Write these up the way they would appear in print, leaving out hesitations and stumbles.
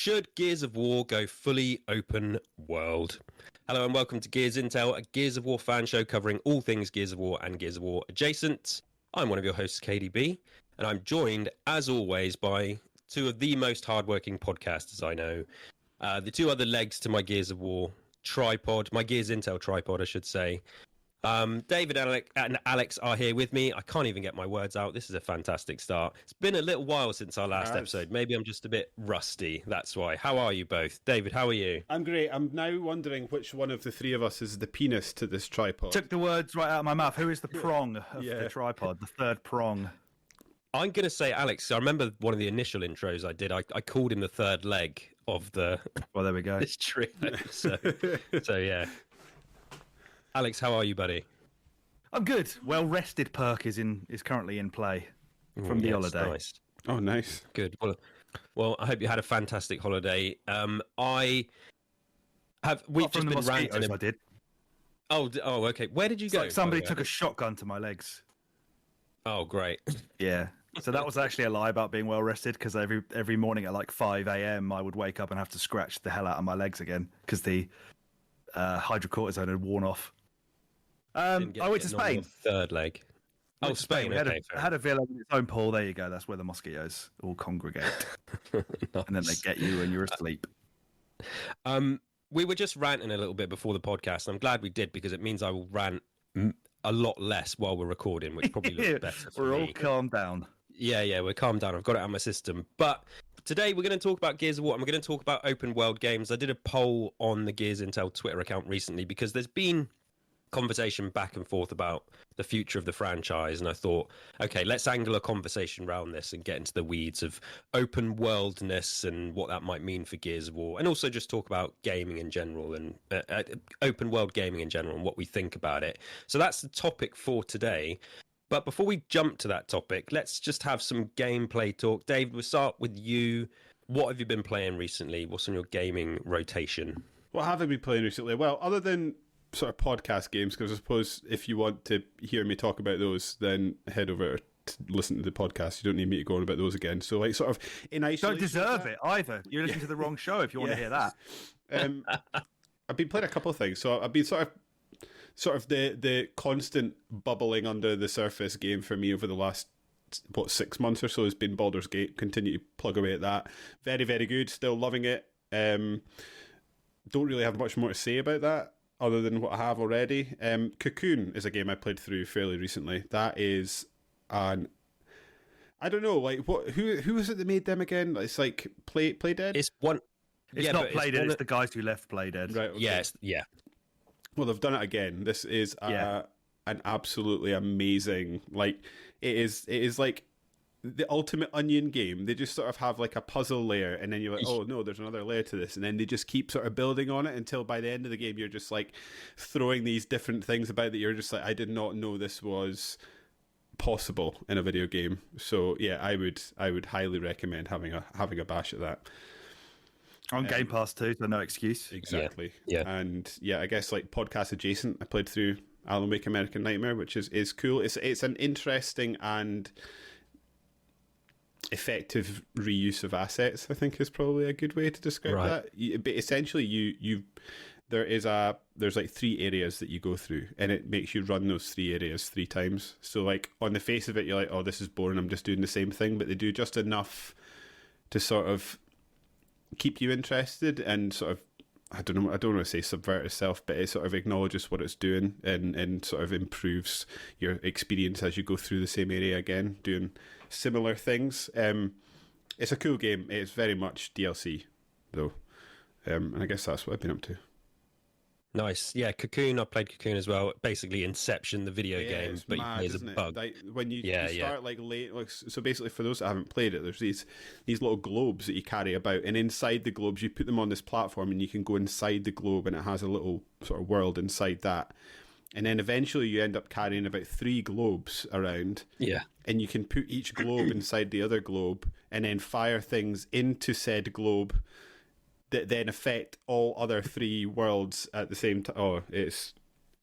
Should Gears of War go fully open world? Hello and welcome to Gears Intel, a Gears of War fan show covering all things Gears of War and Gears of War adjacent. I'm one of your hosts, KDB, and I'm joined, as always, by two of the most hardworking podcasters I know. The two other legs to my Gears of War tripod, my Gears Intel tripod, I should say. David and Alex are here with me. I can't even get my words out. This is a fantastic start. It's been a little while since our last episode. Maybe I'm just a bit rusty. That's why. How are you both? David, how are you? I'm great. I'm now wondering which one of the three of us is the penis to this tripod. Took the words right out of my mouth. Who is the prong of the tripod? The third prong. I'm going to say Alex. I remember one of the initial intros I did. I called him the third leg of the... Well, there we go. This trio. So yeah. Alex, how are you, buddy? I'm good. Well rested perk is currently in play from the holiday. Nice. Oh, nice. Good. Well, I hope you had a fantastic holiday. We've just been ranting. I did. Oh, okay. Where did you go? Like somebody took a shotgun to my legs. Oh, great. Yeah. So that was actually a lie about being well rested, because every morning at like 5 a.m. I would wake up and have to scratch the hell out of my legs again because the hydrocortisone had worn off. I went to Spain. Third leg. Oh, Spain. We had a villa with its own pool. There you go. That's where the mosquitoes all congregate. Nice. And then they get you when you're asleep. We were just ranting a little bit before the podcast. I'm glad we did, because it means I will rant a lot less while we're recording, which probably looks better. We're all calmed down. Yeah, we're calmed down. I've got it out of my system. But today we're going to talk about Gears of War, and we're going to talk about open world games. I did a poll on the Gears Intel Twitter account recently, because there's been conversation back and forth about the future of the franchise, and I thought, okay, let's angle a conversation around this and get into the weeds of open worldness and what that might mean for Gears of War, and also just talk about gaming in general and open world gaming in general and what we think about it. So that's the topic for today. But before we jump to that topic, let's just have some gameplay talk. Dave, we'll start with you. What have you been playing recently? What's on your gaming rotation? What have I been playing recently? Well, other than sort of podcast games, because I suppose if you want to hear me talk about those, then head over to listen to the podcast. You don't need me to go on about those again. So, like, sort of in isolation. Don't deserve it either. You're listening to the wrong show if you want to hear that. I've been playing a couple of things. So I've been sort of the constant bubbling under the surface game for me over the last 6 months or so has been Baldur's Gate. Continue to plug away at that. Very, very good. Still loving it. Don't really have much more to say about that other than what I have already. Cocoon is a game I played through fairly recently. That is I don't know, like who is it that made them again? It's like Play Dead? It's one. It's not Play Dead, it's the guys who left Play Dead. Right. Okay. Yes, yeah. Well, they've done it again. This is an absolutely amazing, like, it is like the ultimate Onion game. They just sort of have like a puzzle layer, and then you're like, oh no, there's another layer to this, and then they just keep sort of building on it until by the end of the game you're just like throwing these different things about that you're just like, I did not know this was possible in a video game. So yeah, I would highly recommend having a bash at that. On Game Pass too, so no excuse. Exactly. Yeah. And yeah, I guess like podcast adjacent, I played through Alan Wake American Nightmare, which is cool. It's an interesting and effective reuse of assets, I think is probably a good way to describe that. But essentially there's like 3 areas that you go through, and it makes you run those 3 areas 3 times. So like on the face of it, you're like, oh, this is boring, I'm just doing the same thing, but they do just enough to sort of keep you interested and sort of, I don't want to say subvert itself, but it sort of acknowledges what it's doing and sort of improves your experience as you go through the same area again, doing similar things. It's a cool game. It's very much DLC, though. And I guess that's what I've been up to. Nice. Yeah, Cocoon. I played Cocoon as well. Basically Inception, the video game, but mad, you play as a bug. Like, when you start like late, like, so basically for those that haven't played it, there's these little globes that you carry about, and inside the globes you put them on this platform, and you can go inside the globe, and it has a little sort of world inside that. And then eventually you end up carrying about 3 globes around. Yeah. And you can put each globe inside the other globe, and then fire things into said globe that then affect all other 3 worlds at the same time. Oh, it's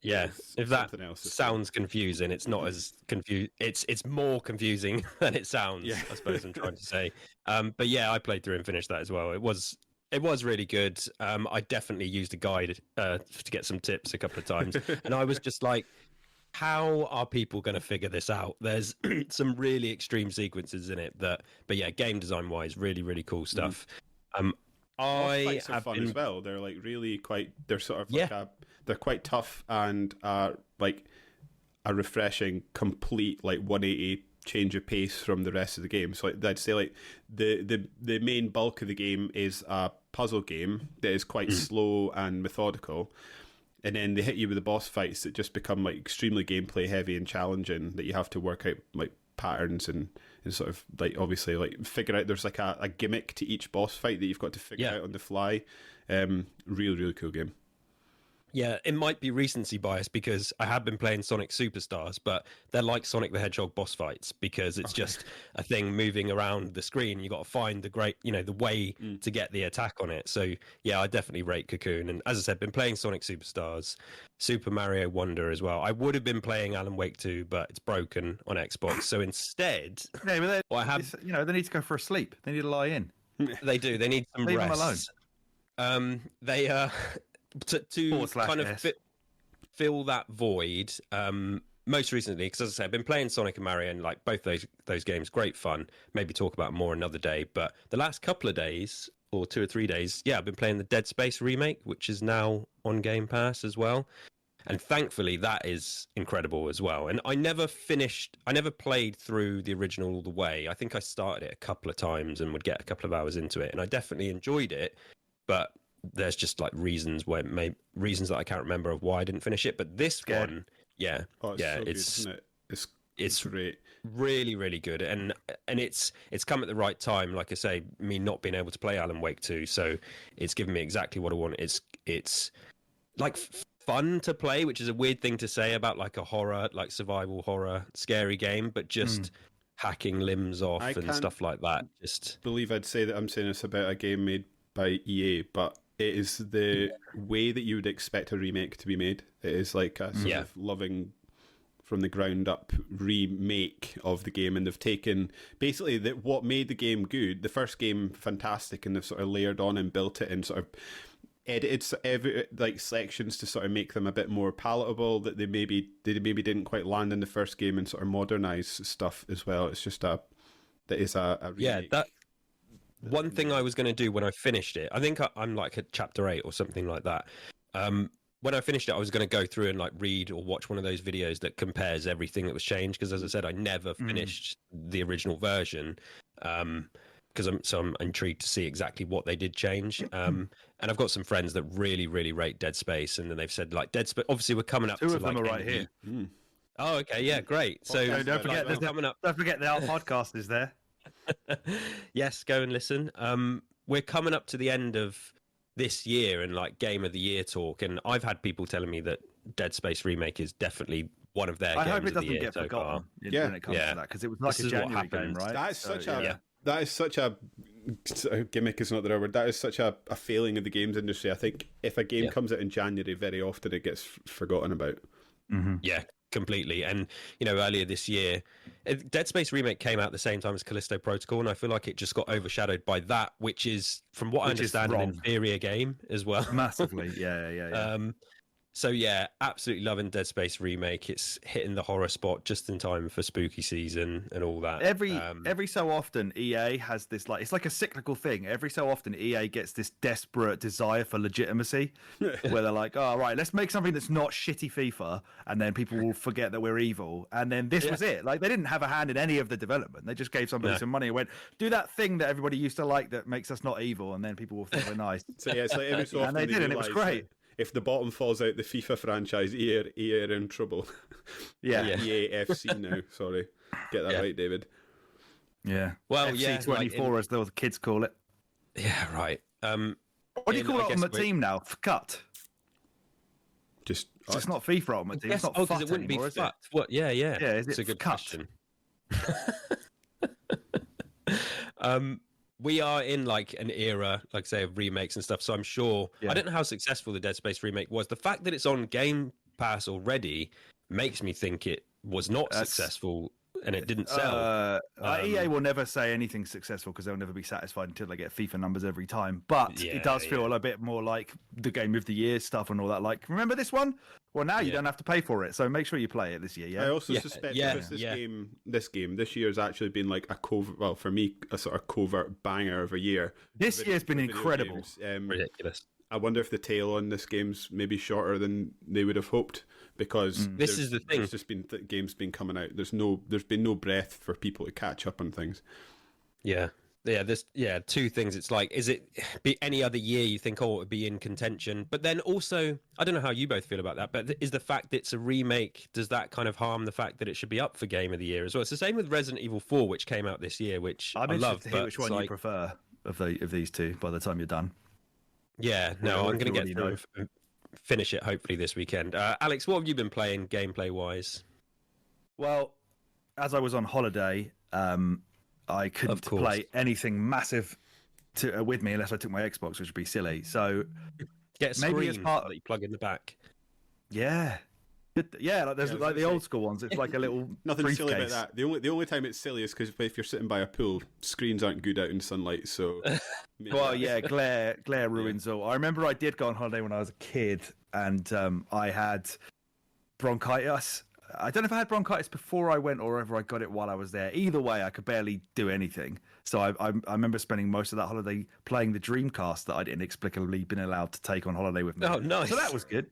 if that sounds confusing, it's not as confusing. It's more confusing than it sounds. Yeah. I suppose I'm trying to say. But yeah, I played through and finished that as well. It was It was really good. I definitely used a guide to get some tips a couple of times, and I was just like, "How are people going to figure this out?" There's some really extreme sequences in it but yeah, game design wise, really really cool stuff. Boss I fights are have fun been, as well. They're like really quite. They're sort of yeah, like they're quite tough and like a refreshing, complete like 180 change of pace from the rest of the game. So like, I'd say like the main bulk of the game is a puzzle game that is quite slow and methodical, and then they hit you with the boss fights that just become like extremely gameplay heavy and challenging, that you have to work out like patterns and sort of like obviously like figure out. There's like a gimmick to each boss fight that you've got to figure out on the fly. Really cool game. Yeah, it might be recency bias because I have been playing Sonic Superstars, but they're like Sonic the Hedgehog boss fights because it's just a thing moving around the screen. You got to find the way to get the attack on it. So yeah, I definitely rate Cocoon. And as I said, been playing Sonic Superstars, Super Mario Wonder as well. I would have been playing Alan Wake 2, but it's broken on Xbox. So instead, Yeah, but I have, they need to go for a sleep. They need to lie in. they do. They need some Leave them rest. They to kind of fill that void. Most recently, because as I said, I've been playing Sonic and Mario, and like both those games, great fun. Maybe talk about more another day. But the last couple of days, or 2 or 3 days, yeah, I've been playing the Dead Space remake, which is now on Game Pass as well. And thankfully, that is incredible as well. And I never played through the original all the way. I think I started it a couple of times and would get a couple of hours into it, and I definitely enjoyed it. But there's just like reasons that I can't remember of why I didn't finish it. But this one, yeah, so good, it's isn't it? It's great, really really good, and it's come at the right time. Like I say, me not being able to play Alan Wake 2, so it's given me exactly what I want. It's like fun to play, which is a weird thing to say about like a horror, like survival horror, scary game, but just hacking limbs off and stuff like that. Just believe I'd say that I'm saying this about a game made by EA, but it is the way that you would expect a remake to be made. It is like a sort of loving from the ground up remake of the game, and they've taken basically what made the game good, the first game fantastic, and they've sort of layered on and built it and sort of edited every like sections to sort of make them a bit more palatable that they maybe didn't quite land in the first game, and sort of modernize stuff as well. It's just a remake. Yeah, that one thing I was going to do when I finished it, I think I'm like at chapter 8 or something like that. When I finished it, I was going to go through and like read or watch one of those videos that compares everything that was changed. Because as I said, I never finished the original version. Because I'm intrigued to see exactly what they did change. And I've got some friends that really, really rate Dead Space, and then they've said like Dead Space. Obviously, we're coming up. Two to of them like are right here. Oh, okay, yeah, great. So don't forget, don't forget that our podcast is there. Yes, go and listen. We're coming up to the end of this year and like Game of the Year talk, and I've had people telling me that Dead Space Remake is definitely one of their games hope it of the doesn't year get so forgotten far. when it comes to that, because it was like This a is what January game, happened. right? That is such a gimmick is not the right word. That is such a failing of the games industry. I think if a game comes out in January, very often it gets forgotten about. Yeah, completely. And earlier this year, Dead Space Remake came out at the same time as Callisto Protocol, and I feel like it just got overshadowed by that, which is, from what I understand, an inferior game as well. Massively. Yeah. So yeah, absolutely loving Dead Space Remake. It's hitting the horror spot just in time for spooky season and all that. Every so often, EA has this it's like a cyclical thing. Every so often, EA gets this desperate desire for legitimacy, where they're like, "Oh, right, let's make something that's not shitty FIFA," and then people will forget that we're evil. And then this was it. Like, they didn't have a hand in any of the development. They just gave somebody some money and went, "Do that thing that everybody used to like that makes us not evil," and then people will think we're nice. So yeah, it's like every so often and they did, and it was great. If the bottom falls out the FIFA franchise, EA are in trouble. Yeah. EAFC now. Sorry, get that right, David. Yeah. Well, FC24 as the kids call it. Yeah, right. What do you call Ultimate Team now? Cut. Just it's not FIFA Ultimate Team. It's not because it wouldn't anymore, be FUT. What? Yeah. It's a good cut? question. We are in like an era, like say, of remakes and stuff. So I'm sure I don't know how successful the Dead Space remake was. The fact that it's on Game Pass already makes me think it was not successful and it didn't sell. EA will never say anything successful because they'll never be satisfied until they get FIFA numbers every time. But it does feel a bit more like the Game of the Year stuff and all that. Like, remember this one? Well, now you don't have to pay for it, so make sure you play it this year. Yeah. I also suspect because this year has actually been like a covert. Well, for me, a sort of covert banger of a year. This year's been incredible. Ridiculous. I wonder if the tail on this game's maybe shorter than they would have hoped, because this is the thing. There's just been games been coming out. There's been no breath for people to catch up on things. Two things. It's like, is it be any other year you think, oh, it would be in contention? But then also, I don't know how you both feel about that, but is the fact that it's a remake, does that kind of harm the fact that it should be up for Game of the Year as well? It's the same with Resident Evil 4, which came out this year, which I love. To hear which one you prefer of these two by the time you're done. Yeah, no, I'm going to get through and finish it hopefully this weekend. Alex, what have you been playing gameplay-wise? Well, as I was on holiday, I couldn't play anything massive with me unless I took my Xbox, which would be silly. So get a screen maybe as part that you plug in the back. Yeah. Yeah, like there's like the old school ones. It's like a little nothing briefcase. Silly about that. The only time it's silly is because if you're sitting by a pool, screens aren't good out in sunlight. So, well, yeah, glare ruins all. I remember I did go on holiday when I was a kid, and I had bronchitis. I don't know if I had bronchitis before I went or whether I got it while I was there. Either way, I could barely do anything. So I remember spending most of that holiday playing the Dreamcast that I'd inexplicably been allowed to take on holiday with me. Oh, nice. So that was good.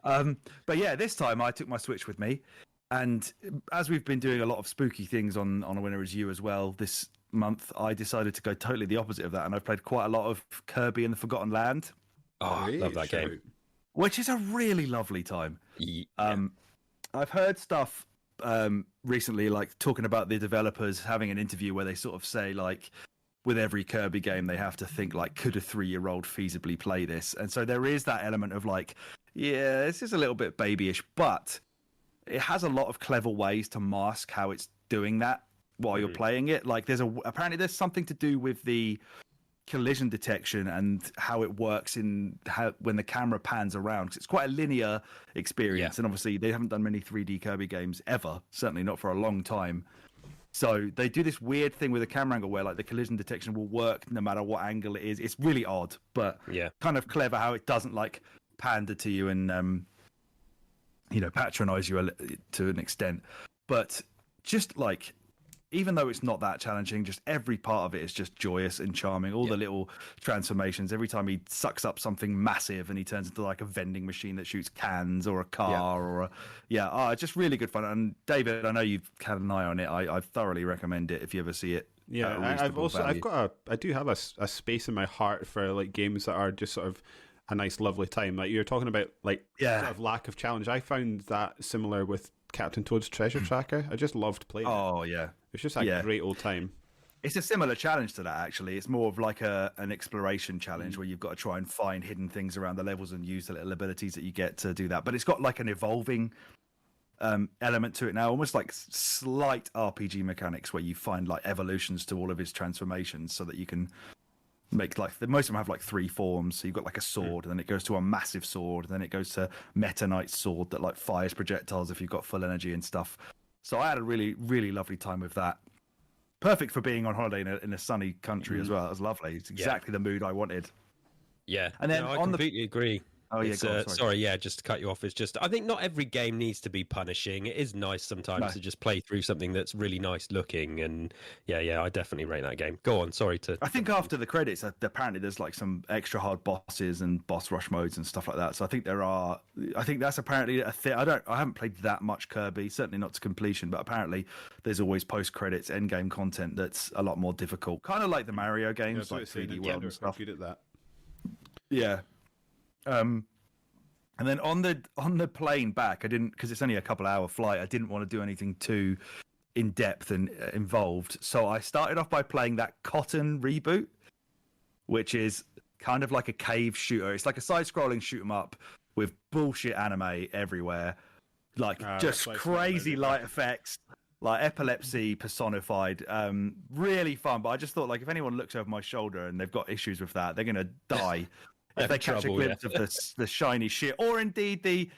But yeah, this time I took my Switch with me. And as we've been doing a lot of spooky things on A Winner Is You as well this month, I decided to go totally the opposite of that. And I've played quite a lot of Kirby and the Forgotten Land. Oh, I love that game. Which is a really lovely time. Yeah. I've heard stuff recently, like talking about the developers having an interview where they sort of say, like, with every Kirby game, they have to think, like, could a 3-year-old feasibly play this? And so there is that element of, like, yeah, this is a little bit babyish, but it has a lot of clever ways to mask how it's doing that while you're playing it. Like, apparently there's something to do with the collision detection and how it works when the camera pans around, because it's quite a linear experience. And obviously they haven't done many 3D Kirby games ever, certainly not for a long time. So they do this weird thing with the camera angle where, like, the collision detection will work no matter what angle it is. It's really odd, but kind of clever how it doesn't, like, pander to you and patronize you to an extent. But just, like, even though it's not that challenging, just every part of it is just joyous and charming. All the little transformations. Every time he sucks up something massive and he turns into, like, a vending machine that shoots cans or a car or it's just really good fun. And David, I know you've had an eye on it. I thoroughly recommend it if you ever see it. Yeah, I do have a space in my heart for, like, games that are just sort of a nice, lovely time. Like you're talking about, like, sort of lack of challenge. I found that similar with Captain Toad's Treasure Tracker. I just loved playing it. Oh, yeah. It's just a great old time. It's a similar challenge to that, actually. It's more of like an exploration challenge where you've got to try and find hidden things around the levels and use the little abilities that you get to do that. But it's got, like, an evolving element to it now, almost like slight RPG mechanics where you find, like, evolutions to all of his transformations so that you can make, like, most of them have, like, 3 forms. So you've got, like, a sword, and then it goes to a massive sword, and then it goes to Meta Knight's sword that, like, fires projectiles if you've got full energy and stuff. So I had a really, really lovely time with that. Perfect for being on holiday in a sunny country as well. It was lovely. It's exactly the mood I wanted. Yeah. And then I completely agree. Oh, yeah, sorry, just to cut you off. It's just, I think not every game needs to be punishing. It is nice sometimes to just play through something that's really nice looking. And I definitely rate that game. Go on, sorry to... I think after the credits, apparently there's, like, some extra hard bosses and boss rush modes and stuff like that. So I think that's apparently a thing. I haven't played that much Kirby, certainly not to completion, but apparently there's always post-credits endgame content that's a lot more difficult. Kind of like the Mario games, like 3D World and stuff. Good at that. Yeah. And then on the plane back, I didn't, because it's only a couple hour flight, I didn't want to do anything too in depth and involved. So I started off by playing that Cotton reboot, which is kind of like a cave shooter. It's like a side-scrolling shoot 'em up with bullshit anime everywhere, like just crazy light effects, like epilepsy personified. Really fun. But I just thought, like, if anyone looks over my shoulder and they've got issues with that, they're gonna die. If they catch a glimpse of the shiny shit, or indeed the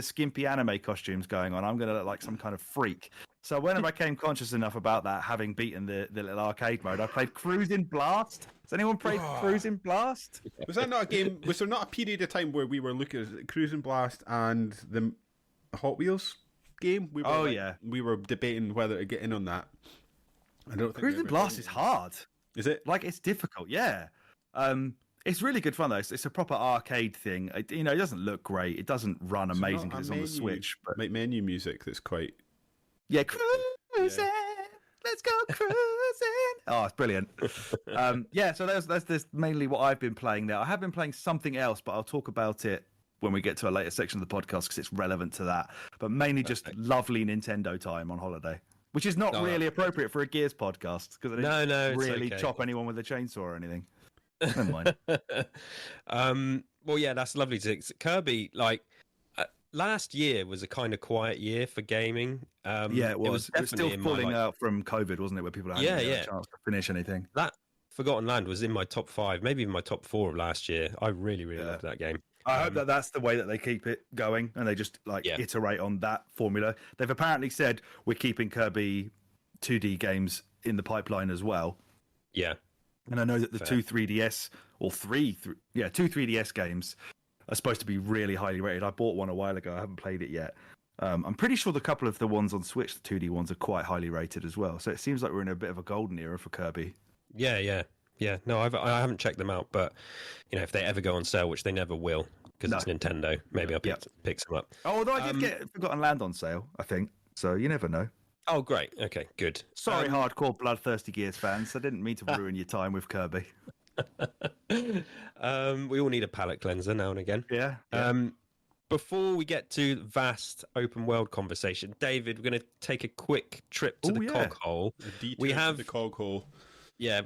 skimpy anime costumes going on, I'm going to look like some kind of freak. So whenever I came conscious enough about that, having beaten the little arcade mode, I played Cruising Blast. Has anyone played Cruising Blast? Was that not a game? Was there not a period of time where we were looking at Cruising Blast and the Hot Wheels game? We were we were debating whether to get in on that. I don't think Cruising Blast is hard. Is it? Like, it's difficult, yeah. It's really good fun though. It's a proper arcade thing. It doesn't look great. It doesn't run amazing because it's on the Switch. But like menu music that's quite. Yeah, cruising. Let's go cruising. Oh, it's brilliant. So that's mainly what I've been playing there. I have been playing something else, but I'll talk about it when we get to a later section of the podcast because it's relevant to that. But mainly just lovely Nintendo time on holiday, which is not really appropriate for a Gears podcast because I didn't really chop anyone with a chainsaw or anything. Never mind. Well, yeah, that's lovely to see. Kirby, like, last year was a kind of quiet year for gaming. It was still falling out from COVID, wasn't it? Where people hadn't had a chance to finish anything. That Forgotten Land was in my top 5, maybe even my top 4 of last year. I really, really loved that game. I hope that's the way that they keep it going and they just iterate on that formula. They've apparently said we're keeping Kirby 2D games in the pipeline as well. Yeah. And I know that the two 3DS or two 3DS games are supposed to be really highly rated. I bought one a while ago. I haven't played it yet. I'm pretty sure the couple of the ones on Switch, the 2D ones, are quite highly rated as well. So it seems like we're in a bit of a golden era for Kirby. Yeah. No, I haven't checked them out, but if they ever go on sale, which they never will, because it's Nintendo, maybe I'll pick some up. Oh, although I did get Forgotten Land on sale, I think. So you never know. Oh, great. Okay, good. Sorry, hardcore bloodthirsty Gears fans. I didn't mean to ruin your time with Kirby. We all need a palate cleanser now and again. Yeah. Before we get to the vast open world conversation, David, we're going to take a quick trip to the cog hole. We have the cog hole. Yeah,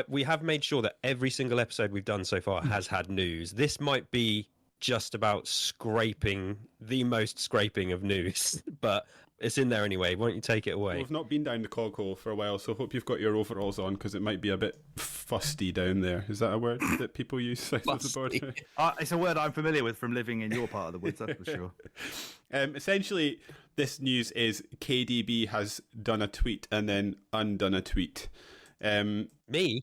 we have made sure that every single episode we've done so far has had news. This might be just about the most scraping of news, but it's in there anyway. Why don't you take it away? Well, we've not been down the cog hole for a while, so hope you've got your overalls on because it might be a bit fusty down there. Is that a word that people use south of the border? It's a word I'm familiar with from living in your part of the woods, that's for sure. Essentially, this news is KDB has done a tweet and then undone a tweet. Me?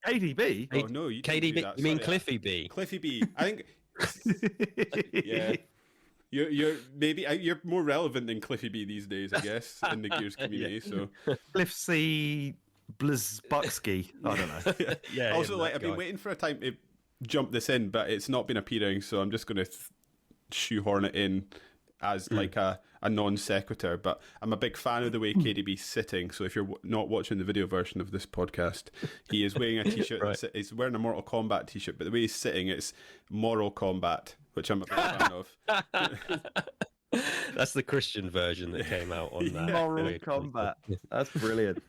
KDB? Oh, no, you didn't KDB? do that. You mean Sorry. Cliffy B? Cliffy B. I think... yeah. You're more relevant than Cliffy B these days, I guess, in the Gears community. So Cliff C. Blizbucksky. I don't know. Yeah. Also, I've been waiting for a time to jump this in, but it's not been appearing, so I'm just going to shoehorn it in as like a non sequitur. But I'm a big fan of the way KDB's sitting. So if you're not watching the video version of this podcast, he is wearing a t-shirt. Right. He's wearing a Mortal Kombat t-shirt, but the way he's sitting, it's Moral Combat, which I'm a big fan of. That's the Christian version that came out on that. Moral Combat. That's brilliant.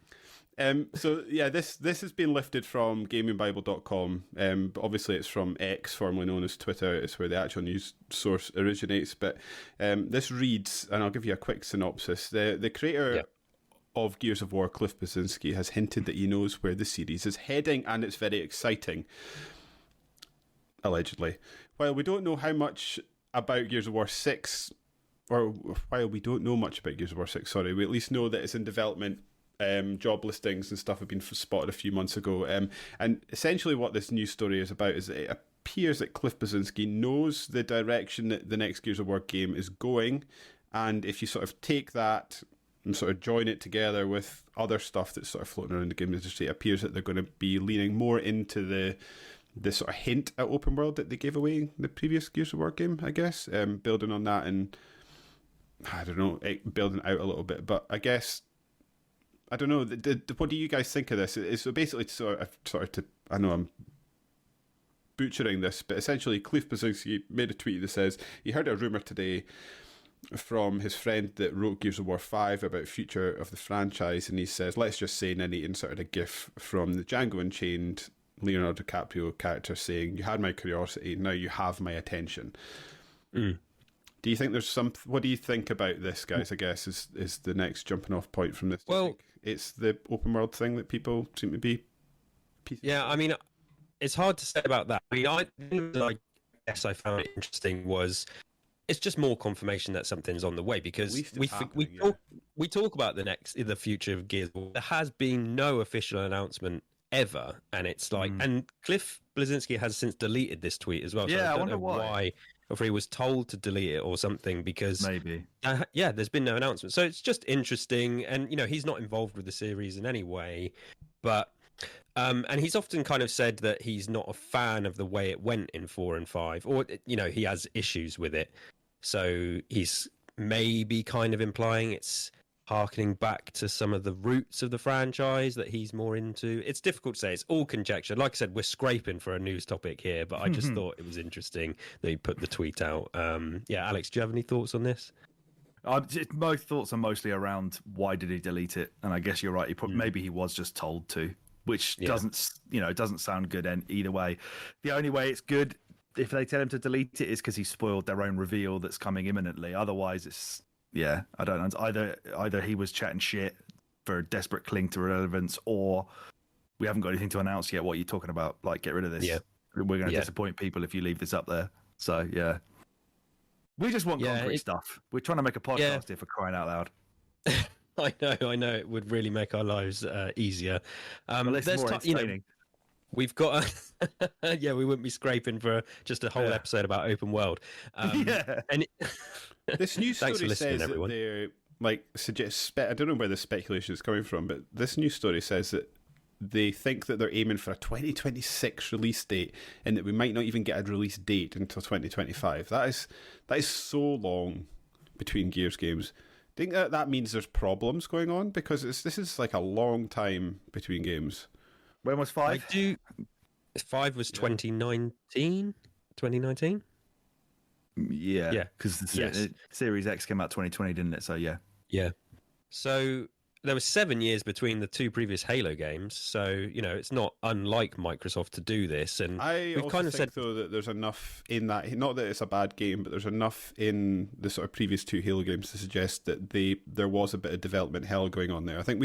This has been lifted from gamingbible.com. But obviously it's from X, formerly known as Twitter. It's where the actual news source originates. But this reads, and I'll give you a quick synopsis. The creator of Gears of War, Cliff Basinski, has hinted that he knows where the series is heading, and it's very exciting. Allegedly. While we don't know much about Gears of War 6, we at least know that it's in development. Job listings and stuff have been spotted a few months ago. And essentially what this news story is about is it appears that Cliff Basinski knows the direction that the next Gears of War game is going. And if you sort of take that and sort of join it together with other stuff that's sort of floating around the game industry, it appears that they're going to be leaning more into the sort of hint at open world that they gave away in the previous Gears of War game, I guess. Building on that and, I don't know, building out a little bit. But I guess... I don't know. What do you guys think of this? It's basically I know I'm butchering this, but essentially Cliff Basinski made a tweet that says he heard a rumour today from his friend that wrote Gears of War 5 about future of the franchise, and he says, let's just say, and then he inserted a gif from the Django Unchained Leonardo DiCaprio character saying, you had my curiosity, now you have my attention. Do you think there's what do you think about this, guys? I guess is the next jumping off point from this. Well, it's the open world thing that people seem to be. Yeah, I mean, it's hard to say about that. I mean, I guess I found it interesting was it's just more confirmation that something's on the way, because least we it's we happening, talk we talk about the future of Gears. There has been no official announcement ever, and it's like, and Cliff Blazinski has since deleted this tweet as well. So Yeah, I I don't know wonder why. if he was told to delete it or something, because Maybe. yeah, there's been no announcement. So it's just interesting, and he's not involved with the series in any way, but and he's often kind of said that he's not a fan of the way it went in 4 and 5, or he has issues with it. So he's maybe kind of implying it's harkening back to some of the roots of the franchise that he's more into. It's difficult to say. It's all conjecture. Like I said, we're scraping for a news topic here, but I just thought it was interesting that he put the tweet out. Yeah, Alex, do you have any thoughts on this? My thoughts are mostly around why did he delete it, and I guess you're right. Maybe he was just told to, which doesn't sound good. And either way, the only way it's good if they tell him to delete it is because he spoiled their own reveal that's coming imminently. Otherwise, it's I don't know. Either he was chatting shit for a desperate cling to relevance, or we haven't got anything to announce yet. What are you talking about? Like, get rid of this. Yeah. We're going to disappoint people if you leave this up there. So yeah. We just want concrete stuff. We're trying to make a podcast here, for crying out loud. I know. It would really make our lives easier. There's more entertaining. We've got we wouldn't be scraping for just a whole episode about open world. And this news story says that they're I don't know where the speculation is coming from, but this news story says that they think that they're aiming for a 2026 release date, and that we might not even get a release date until 2025. That is so long between Gears games. Do you think that means there's problems going on? Because this is like a long time between games. When was 5? 5 was 2019? 2019? Yeah, because the Series X came out 2020, didn't it? So yeah. So there was 7 years between the 2 previous Halo games, so it's not unlike Microsoft to do this. And we've kind of said though that there's enough in that, not that it's a bad game, but there's enough in the sort of previous 2 Halo games to suggest that there was a bit of development hell going on there. I think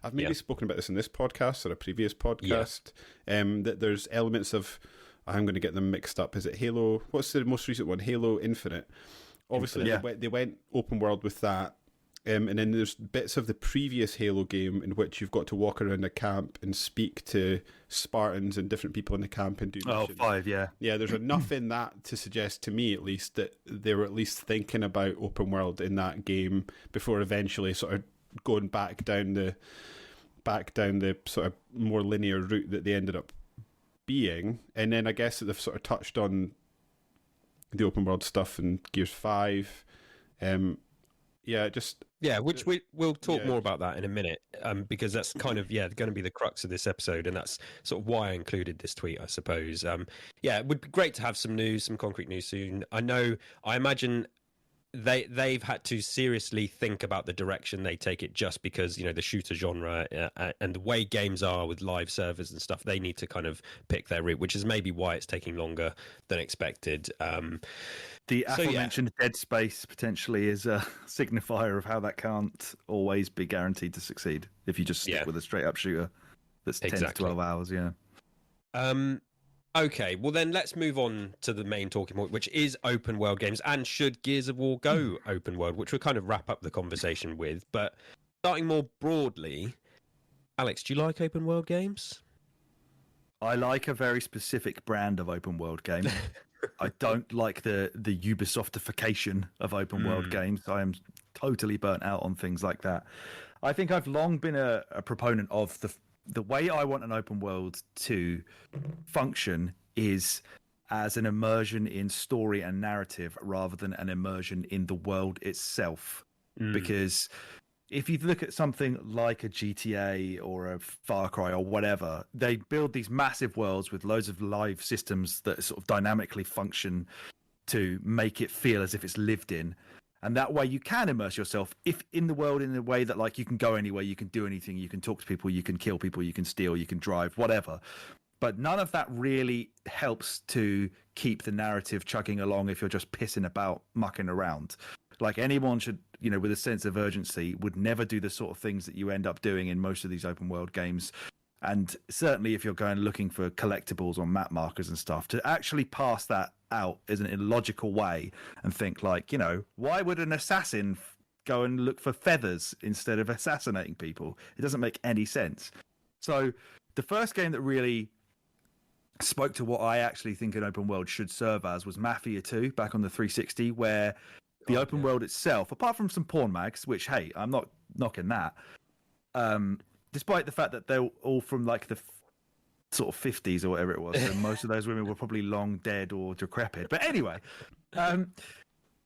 I've maybe spoken about this in this podcast or a previous podcast, that there's elements of, I'm going to get them mixed up. Is it Halo? What's the most recent one? Halo Infinite. Obviously, they went open world with that. And then there's bits of the previous Halo game in which you've got to walk around a camp and speak to Spartans and different people in the camp and do missions. 5, yeah. Yeah, there's enough in that to suggest, to me at least, that they were at least thinking about open world in that game before eventually sort of going back down the sort of more linear route that they ended up being. And then I guess that they've sort of touched on the open world stuff in Gears 5. Which we'll talk more about that in a minute, because that's kind of going to be the crux of this episode, and that's sort of why I included this tweet, I suppose. It would be great to have some concrete news soon. I imagine they've had to seriously think about the direction they take it, just because the shooter genre and the way games are with live servers and stuff, they need to kind of pick their route, which is maybe why it's taking longer than expected. The aforementioned Dead Space potentially is a signifier of how that can't always be guaranteed to succeed if you just stick with a straight up shooter that's 10 to 12 hours. Okay, well then let's move on to the main talking point, which is open world games, and should Gears of War go open world, which we'll kind of wrap up the conversation with. But starting more broadly, Alex, do you like open world games? I like a very specific brand of open world game. I don't like the Ubisoftification of open world games. I am totally burnt out on things like that. I think I've long been a proponent of the way I want an open world to function is as an immersion in story and narrative rather than an immersion in the world itself. Because if you look at something like a GTA or a Far Cry or whatever, they build these massive worlds with loads of live systems that sort of dynamically function to make it feel as if it's lived in. And that way you can immerse yourself in the world in a way that, like, you can go anywhere, you can do anything, you can talk to people, you can kill people, you can steal, you can drive, whatever. But none of that really helps to keep the narrative chugging along if you're just pissing about, mucking around. Like, anyone should, with a sense of urgency, would never do the sort of things that you end up doing in most of these open world games. And certainly if you're going looking for collectibles or map markers and stuff, to actually pass that out in a logical way and think like, why would an assassin go and look for feathers instead of assassinating people? It doesn't make any sense. So the first game that really spoke to what I actually think an open world should serve as was Mafia 2 back on the 360, where the open world itself, apart from some porn mags, which, hey, I'm not knocking that, despite the fact that they're all from like the sort of 50s or whatever it was, and most of those women were probably long dead or decrepit. But anyway,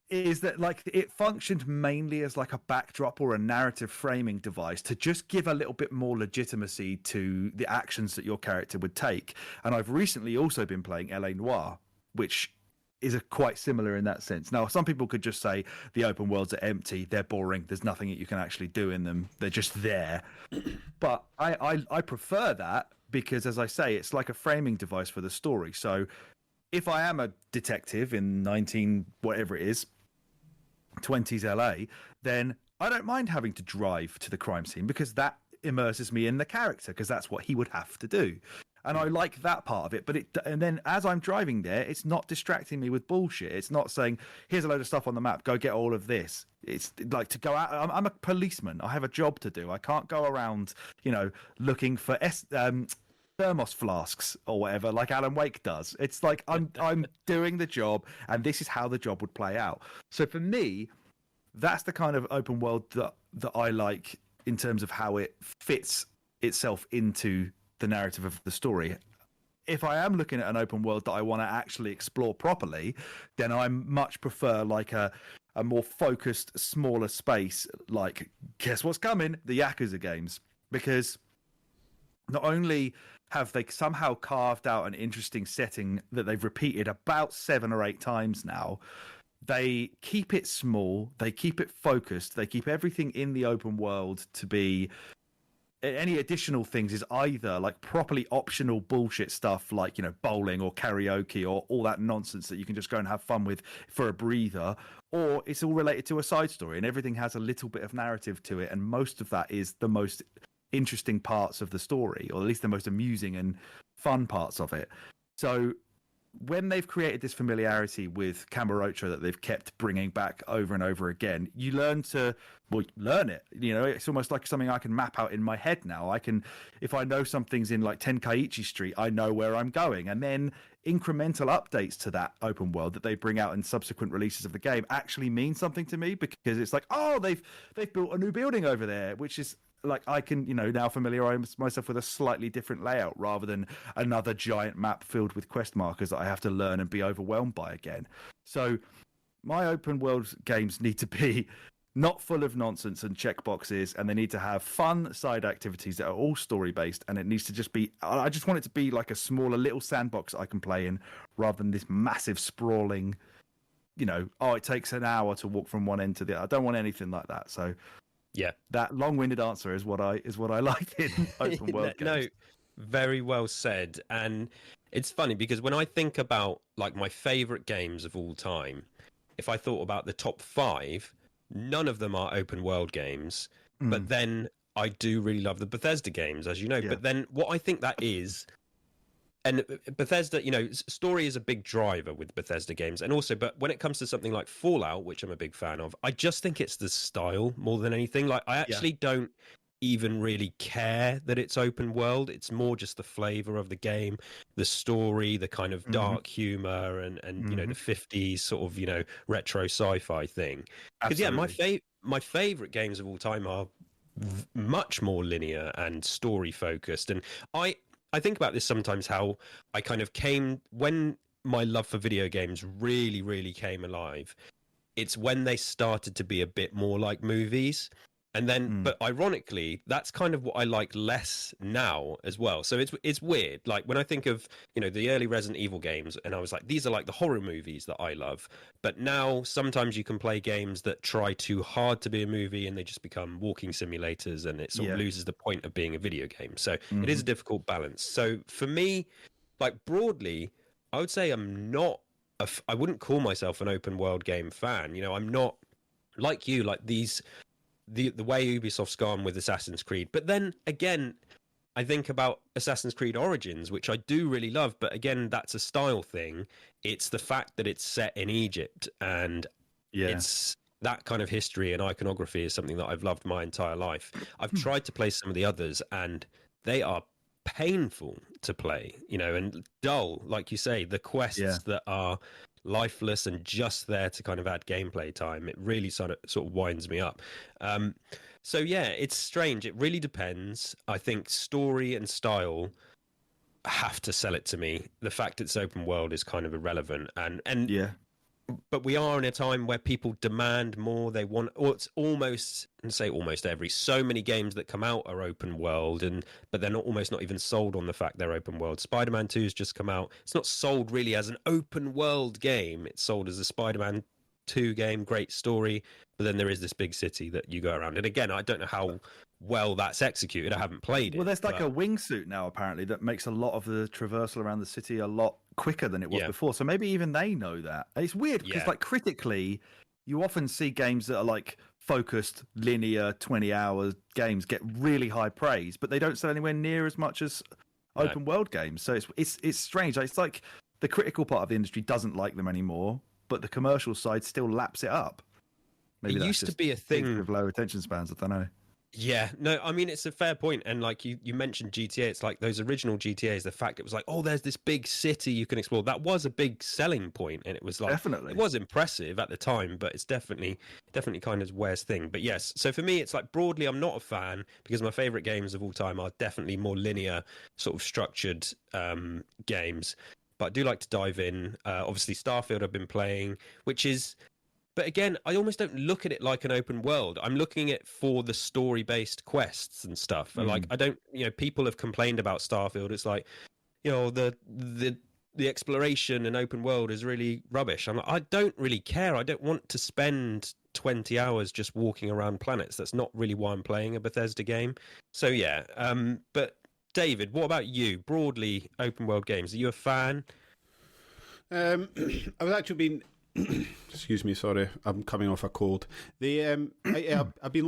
is that like it functioned mainly as like a backdrop or a narrative framing device to just give a little bit more legitimacy to the actions that your character would take. And I've recently also been playing LA Noire, which is quite similar in that sense. Now, some people could just say the open worlds are empty, they're boring, there's nothing that you can actually do in them, they're just there. But I prefer that because, as I say, it's like a framing device for the story. So if I am a detective in 19 whatever it is 20s LA, then I don't mind having to drive to the crime scene because that immerses me in the character, because that's what he would have to do. And I like that part of it. But and then as I'm driving there, it's not distracting me with bullshit. It's not saying, here's a load of stuff on the map, go get all of this. It's like to go out. I'm a policeman. I have a job to do. I can't go around, looking for thermos flasks or whatever like Alan Wake does. It's like I'm doing the job, and this is how the job would play out. So for me, that's the kind of open world that I like in terms of how it fits itself into the narrative of the story. If I am looking at an open world that I want to actually explore properly, then I much prefer like a more focused, smaller space, like, guess what's coming? The Yakuza games. Because not only have they somehow carved out an interesting setting that they've repeated about 7 or 8 times now, they keep it small, they keep it focused, they keep everything in the open world to be... Any additional things is either like properly optional bullshit stuff like, bowling or karaoke or all that nonsense that you can just go and have fun with for a breather, or it's all related to a side story and everything has a little bit of narrative to it. And most of that is the most interesting parts of the story, or at least the most amusing and fun parts of it. So when they've created this familiarity with Kamurocho that they've kept bringing back over and over again, you learn it. It's almost like something I can map out in my head now. If I know something's in like Tenkaichi Street, I know where I'm going. And then incremental updates to that open world that they bring out in subsequent releases of the game actually mean something to me, because it's like, oh, they've built a new building over there, which is like I can, now familiarize myself with a slightly different layout rather than another giant map filled with quest markers that I have to learn and be overwhelmed by again. So my open world games need to be not full of nonsense and checkboxes, and they need to have fun side activities that are all story based, and it needs to just be, I just want it to be like a smaller little sandbox I can play in rather than this massive sprawling, it takes an hour to walk from one end to the other. I don't want anything like that. So yeah, that long-winded answer is what I like in open world games. No, very well said. And it's funny because when I think about like my favorite games of all time, if I thought about the top 5, none of them are open world games. But then I do really love the Bethesda games, as you know. Yeah. But then what I think that is, and Bethesda, story is a big driver with Bethesda games. And also, but when it comes to something like Fallout, which I'm a big fan of, I just think it's the style more than anything. Like, I actually don't even really care that it's open world. It's more just the flavor of the game, the story, the kind of dark humor, and the 50s sort of, retro sci-fi thing. Because, my favorite games of all time are much more linear and story focused. And I think about this sometimes, how I kind of when my love for video games really, really came alive, it's when they started to be a bit more like movies. And then, but ironically, that's kind of what I like less now as well. So it's weird. Like when I think of, the early Resident Evil games, and I was like, these are like the horror movies that I love. But now sometimes you can play games that try too hard to be a movie and they just become walking simulators, and it sort of loses the point of being a video game. So it is a difficult balance. So for me, like broadly, I would say I wouldn't call myself an open world game fan. I'm not like you, like the way Ubisoft's gone with Assassin's Creed. But then again, I think about Assassin's Creed Origins, which I do really love, but again, that's a style thing. It's the fact that it's set in Egypt, and it's that kind of history and iconography is something that I've loved my entire life. I've tried to play some of the others, and they are painful to play, and dull, like you say. The quests that are lifeless and just there to kind of add gameplay time, it really sort of winds me up. So yeah, it's strange. It really depends. I think story and style have to sell it to me. The fact it's open world is kind of irrelevant, and but we are in a time where people demand more. They want, or it's almost every, so many games that come out are open world, but they're almost not even sold on the fact they're open world. Spider-Man 2 has just come out. It's not sold really as an open world game. It's sold as a Spider-Man 2 game, great story, but then there is this big city that you go around. And again, I don't know how well that's executed. I haven't played it. Well, there's like a wingsuit now, apparently, that makes a lot of the traversal around the city a lot quicker than it was before. So maybe even they know that. And it's weird because, like, critically, you often see games that are like focused, linear, 20-hour games get really high praise, but they don't sell anywhere near as much as open world games. So it's strange. It's like the critical part of the industry doesn't like them anymore, but the commercial side still laps it up. Maybe it used to be a thing with low attention spans. I don't know. Yeah, no, I mean, it's a fair point. And like you mentioned GTA, it's like those original GTAs, the fact it was like, oh, there's this big city you can explore. That was a big selling point, and it was like, definitely, it was impressive at the time, but it's definitely kind of Ware's thing. But yes, so for me, it's like broadly, I'm not a fan because my favorite games of all time are definitely more linear, sort of structured games. But I do like to dive in. Obviously, Starfield I've been playing, which is... But again, I almost don't look at it like an open world. I'm looking at it for the story-based quests and stuff. Like, I don't, people have complained about Starfield. It's like, the exploration and open world is really rubbish. I'm like, I don't really care. I don't want to spend 20 hours just walking around planets. That's not really why I'm playing a Bethesda game. So yeah. But David, what about you? Broadly, open world games. Are you a fan? I was actually being... Excuse me, sorry, I'm coming off a cold. I've been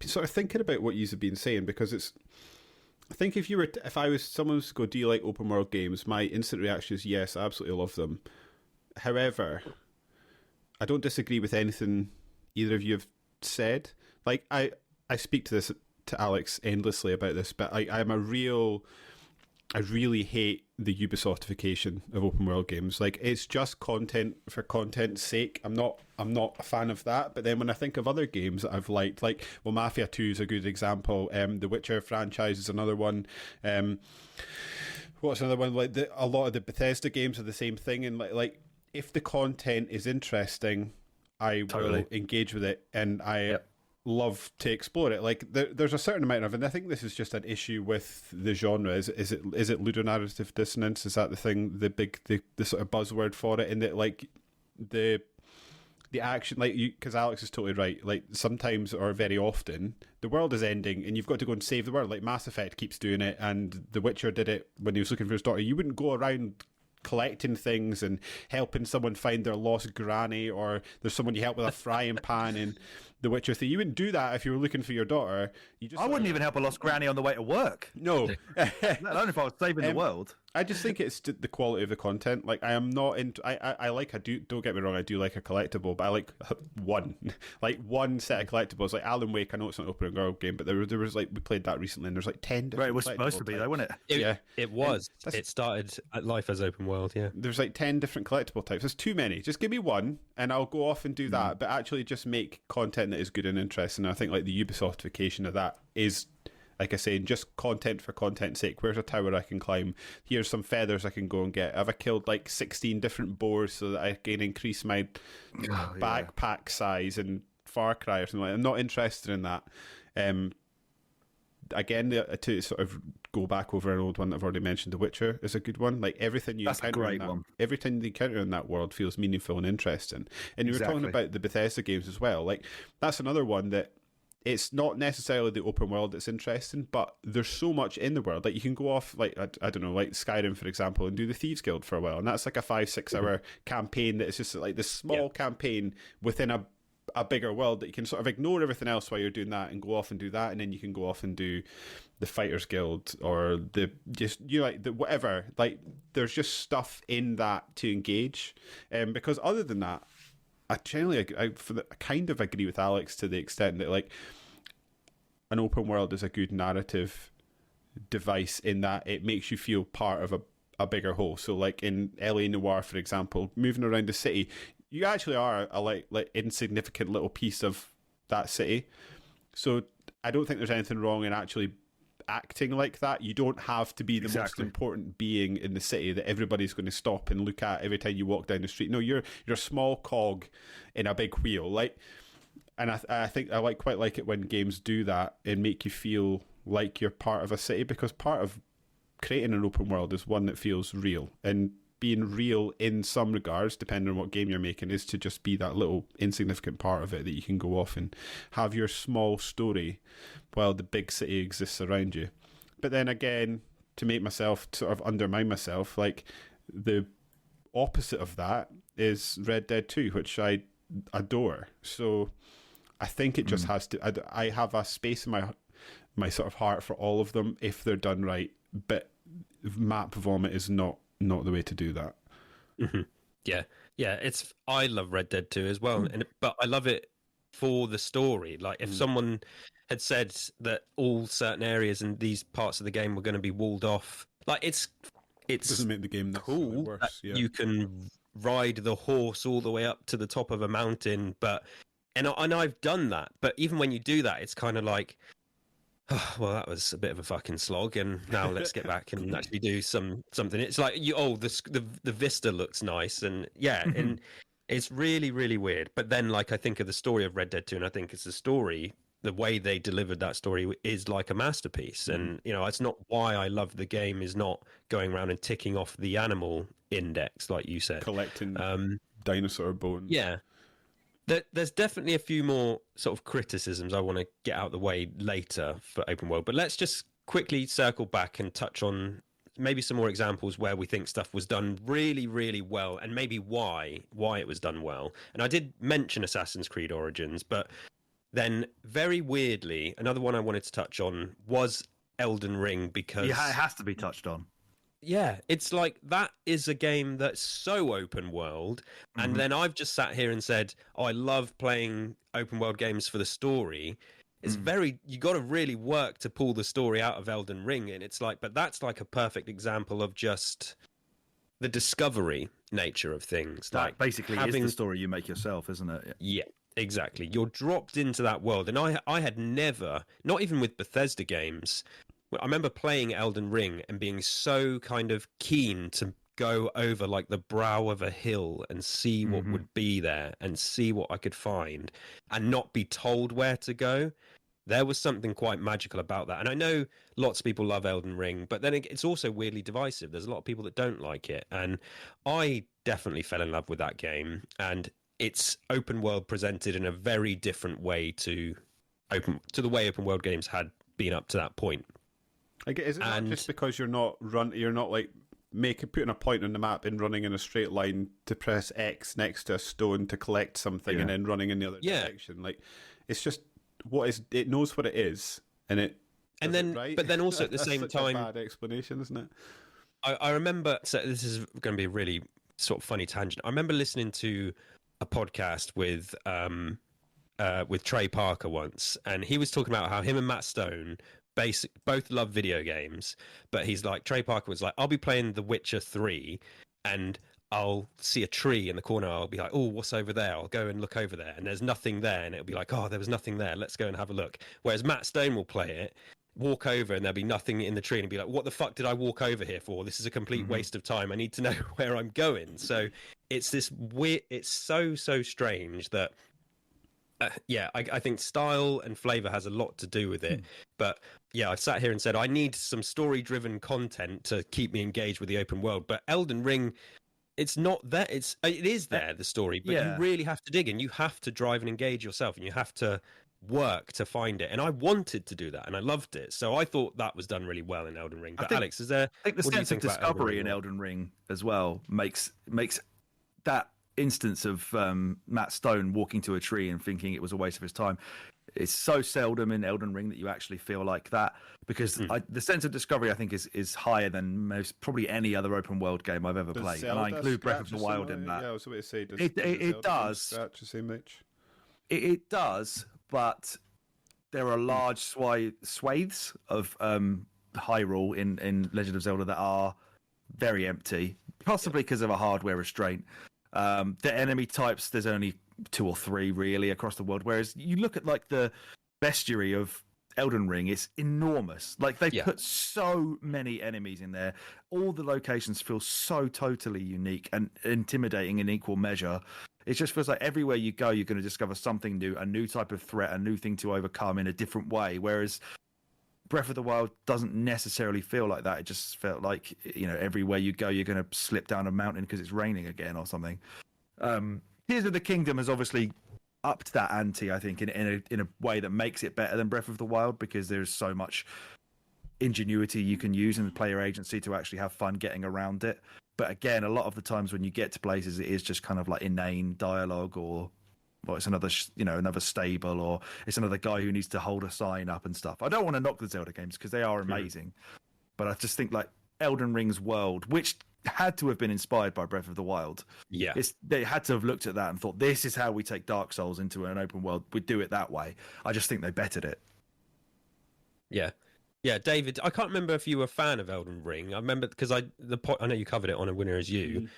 sort of thinking about what you've been saying, because it's... I think if I was someone who was to go, do you like open world games? My instant reaction is yes, I absolutely love them. However, I don't disagree with anything either of you have said. Like, I speak to Alex endlessly about this, but I really hate the Ubisoftification of open world games. Like, it's just content for content's sake. I'm not a fan of that. But then when I think of other games that I've liked, like, well, Mafia 2 is a good example. The Witcher franchise is another one. What's another one? Like, a lot of the Bethesda games are the same thing. And like if the content is interesting, I will engage with it, and I love to explore it. Like, there's a certain amount of, and I think this is just an issue with the genre. Is it ludonarrative dissonance? Is that the thing, the sort of buzzword for it? In that, like, the action, like, because Alex is totally right. Like, sometimes, or very often, the world is ending, and you've got to go and save the world. Like, Mass Effect keeps doing it, and The Witcher did it when he was looking for his daughter. You wouldn't go around collecting things and helping someone find their lost granny, or there's someone you help with a frying pan in The Witcher 3. You wouldn't do that if you were looking for your daughter. I wouldn't even help a lost granny on the way to work. No. Not only if I was saving the world. I just think it's the quality of the content. Like, I am not into... don't get me wrong, I do like a collectible, but I like one set of collectibles. Like Alan Wake, I know it's not an open world game, but there was like, we played that recently, and there's like 10 different... Right, it was supposed to be though, wasn't it? It was. It started at life as open world, yeah. There's like 10 different collectible types. There's too many. Just give me one, and I'll go off and do that, but actually just make content that is good and interesting. And I think, like, the Ubisoftification of that is... Like I say, just content for content's sake. Where's a tower I can climb? Here's some feathers I can go and get. Have I killed like 16 different boars so that I can increase my backpack size in Far Cry or something like that? I'm not interested in that. Again, to sort of go back over an old one that I've already mentioned, The Witcher is a good one. Like, everything you encounter in that world feels meaningful and interesting. And you were talking about the Bethesda games as well. Like, that's another one that it's not necessarily the open world that's interesting, but there's so much in the world. Like, you can go off, like, I don't know, like Skyrim, for example, and do the Thieves Guild for a while. And that's like a 5-6 hour campaign that is just like this small campaign within a a bigger world that you can sort of ignore everything else while you're doing that and go off and do that, and then you can go off and do the Fighters Guild or the whatever. Like, there's just stuff in that to engage, because other than that, I generally I kind of agree with Alex to the extent that, like, an open world is a good narrative device in that it makes you feel part of a bigger whole. So, like in LA Noire, for example, moving around the city, you actually are a like insignificant little piece of that city. So I don't think there's anything wrong in actually acting like that. You don't have to be the most important being in the city that everybody's going to stop and look at every time you walk down the street. No, you're a small cog in a big wheel. Like, and I think I quite like it when games do that and make you feel like you're part of a city, because part of creating an open world is one that feels real, and being real in some regards, depending on what game you're making, is to just be that little insignificant part of it that you can go off and have your small story while the big city exists around you. But then again, to make myself sort of undermine myself, like, the opposite of that is Red Dead 2, which I adore. So I think it just has to, I have a space in my sort of heart for all of them if they're done right, but map vomit is not the way to do that. Mm-hmm. Yeah, I love Red Dead 2 as well, but I love it for the story. Like, if someone had said that all certain areas in these parts of the game were going to be walled off, like, it doesn't make the game cool worse. Yeah. You can ride the horse all the way up to the top of a mountain, and I've done that, but even when you do that, it's kind of like, oh, well, that was a bit of a fucking slog, and now let's get back and actually do something. It's like, the vista looks nice, and and it's really, really weird. But then, like, I think of the story of Red Dead 2, and I think it's the story, the way they delivered that story is like a masterpiece. And, it's not why I love the game is not going around and ticking off the animal index, like you said. Collecting dinosaur bones. Yeah. There's definitely a few more sort of criticisms I want to get out of the way later for open world, but let's just quickly circle back and touch on maybe some more examples where we think stuff was done really, really well, and maybe why it was done well. And I did mention Assassin's Creed Origins, but then very weirdly, another one I wanted to touch on was Elden Ring, because it has to be touched on. Yeah, it's like, that is a game that's so open world. And then I've just sat here and said, oh, I love playing open world games for the story. It's you got to really work to pull the story out of Elden Ring. And it's like, but that's like a perfect example of just the discovery nature of things. That like, basically is the story you make yourself, isn't it? Yeah, exactly. You're dropped into that world. And I had never, not even with Bethesda games, I remember playing Elden Ring and being so kind of keen to go over, like, the brow of a hill and see what would be there and see what I could find and not be told where to go. There was something quite magical about that. And I know lots of people love Elden Ring, but then it's also weirdly divisive. There's a lot of people that don't like it. And I definitely fell in love with that game. And it's open world presented in a very different way to the way open world games had been up to that point. Is it not just because you're not like putting a point on the map and running in a straight line to press X next to a stone to collect something and then running in the other direction? Like, it's just it knows what it is, and it right? But then also at the same such time, a bad explanation, isn't it? I remember. So this is going to be a really sort of funny tangent. I remember listening to a podcast with Trey Parker once, and he was talking about how him and Matt Stone both love video games, but he's like, Trey Parker was like, I'll be playing The Witcher 3 and I'll see a tree in the corner, I'll be like, oh, what's over there? I'll go and look over there, and there's nothing there, and it'll be like, oh, there was nothing there, let's go and have a look. Whereas Matt Stone will play it, walk over, and there'll be nothing in the tree, and be like, what the fuck did I walk over here for? This is a complete waste of time. I need to know where I'm going. So it's this weird, it's so strange that I think style and flavor has a lot to do with it. But yeah, I've sat here and said I need some story-driven content to keep me engaged with the open world. But Elden Ring, it's not there. It is there, the story, but you really have to dig in. You have to drive and engage yourself, and you have to work to find it. And I wanted to do that, and I loved it. So I thought that was done really well in Elden Ring. But Alex, I think the sense of discovery in Elden Ring as well makes that instance of Matt Stone walking to a tree and thinking it was a waste of his time. It's so seldom in Elden Ring that you actually feel like that, because the sense of discovery, I think, is higher than probably any other open world game I've ever played. And I include Breath of the Wild in that. Yeah, I was about to say, it does. Scratch the same much? It does, but there are large swathes of Hyrule in Legend of Zelda that are very empty, possibly because of a hardware restraint. The enemy types, there's only 2 or 3 really across the world, whereas you look at like the bestiary of Elden Ring, it's enormous. Like they've put so many enemies in there. All the locations feel so totally unique and intimidating in equal measure. It just feels like everywhere you go, you're going to discover something new, a new type of threat, a new thing to overcome in a different way. Whereas Breath of the Wild doesn't necessarily feel like that. It just felt like, everywhere you go, you're going to slip down a mountain because it's raining again or something. Tears of the Kingdom has obviously upped that ante, I think, in a way that makes it better than Breath of the Wild, because there's so much ingenuity you can use in the player agency to actually have fun getting around it. But again, a lot of the times when you get to places, it is just kind of like inane dialogue, or it's another another stable, or it's another guy who needs to hold a sign up and stuff. I don't want to knock the Zelda games because they are amazing, but I just think like Elden Ring's world, which had to have been inspired by Breath of the Wild. Yeah, they had to have looked at that and thought, this is how we take Dark Souls into an open world. We do it that way. I just think they bettered it. Yeah, David, I can't remember if you were a fan of Elden Ring. I remember because I know you covered it on A Winner Is You.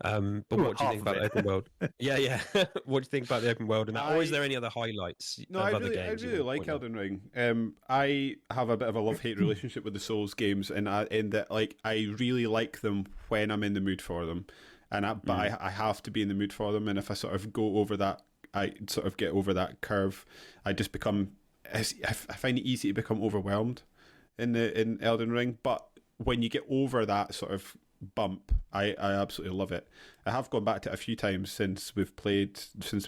But what do you think about the open world? Yeah. What do you think about the open world and that? Or is there any other highlights of other games? I really like Elden Ring. I have a bit of a love-hate relationship with the Souls games, in that like I really like them when I'm in the mood for them, but I have to be in the mood for them. And if I sort of go over that, I sort of get over that curve. I just become. I find it easy to become overwhelmed in Elden Ring, but when you get over that sort of bump, I absolutely love it. I have gone back to it a few times since we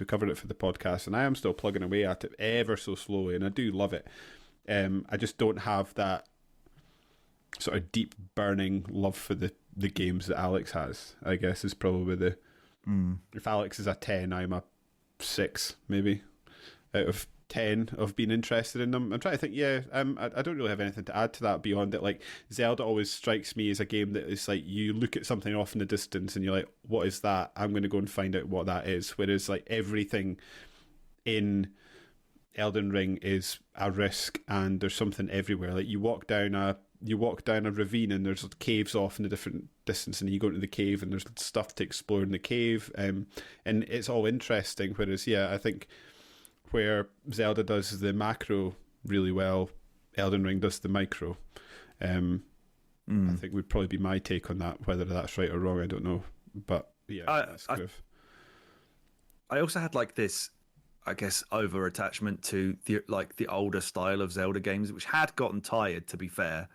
covered it for the podcast, and I am still plugging away at it ever so slowly, and I do love it. I just don't have that sort of deep burning love for the games that Alex has, I guess, is probably if Alex is a 10, I'm a 6 maybe out of 10 of being interested in them. I'm trying to think. I don't really have anything to add to that beyond that. Like Zelda always strikes me as a game that is like you look at something off in the distance and you're like, what is that? I'm going to go and find out what that is. Whereas like everything in Elden Ring is a risk, and there's something everywhere. Like you walk down a ravine and there's caves off in a different distance, and you go into the cave and there's stuff to explore in the cave, and it's all interesting. Whereas I think where Zelda does the macro really well, Elden Ring does the micro. I think would probably be my take on that. Whether that's right or wrong, I don't know. But that's kind of. I also had like this, I guess, over attachment to the older style of Zelda games, which had gotten tired, to be fair.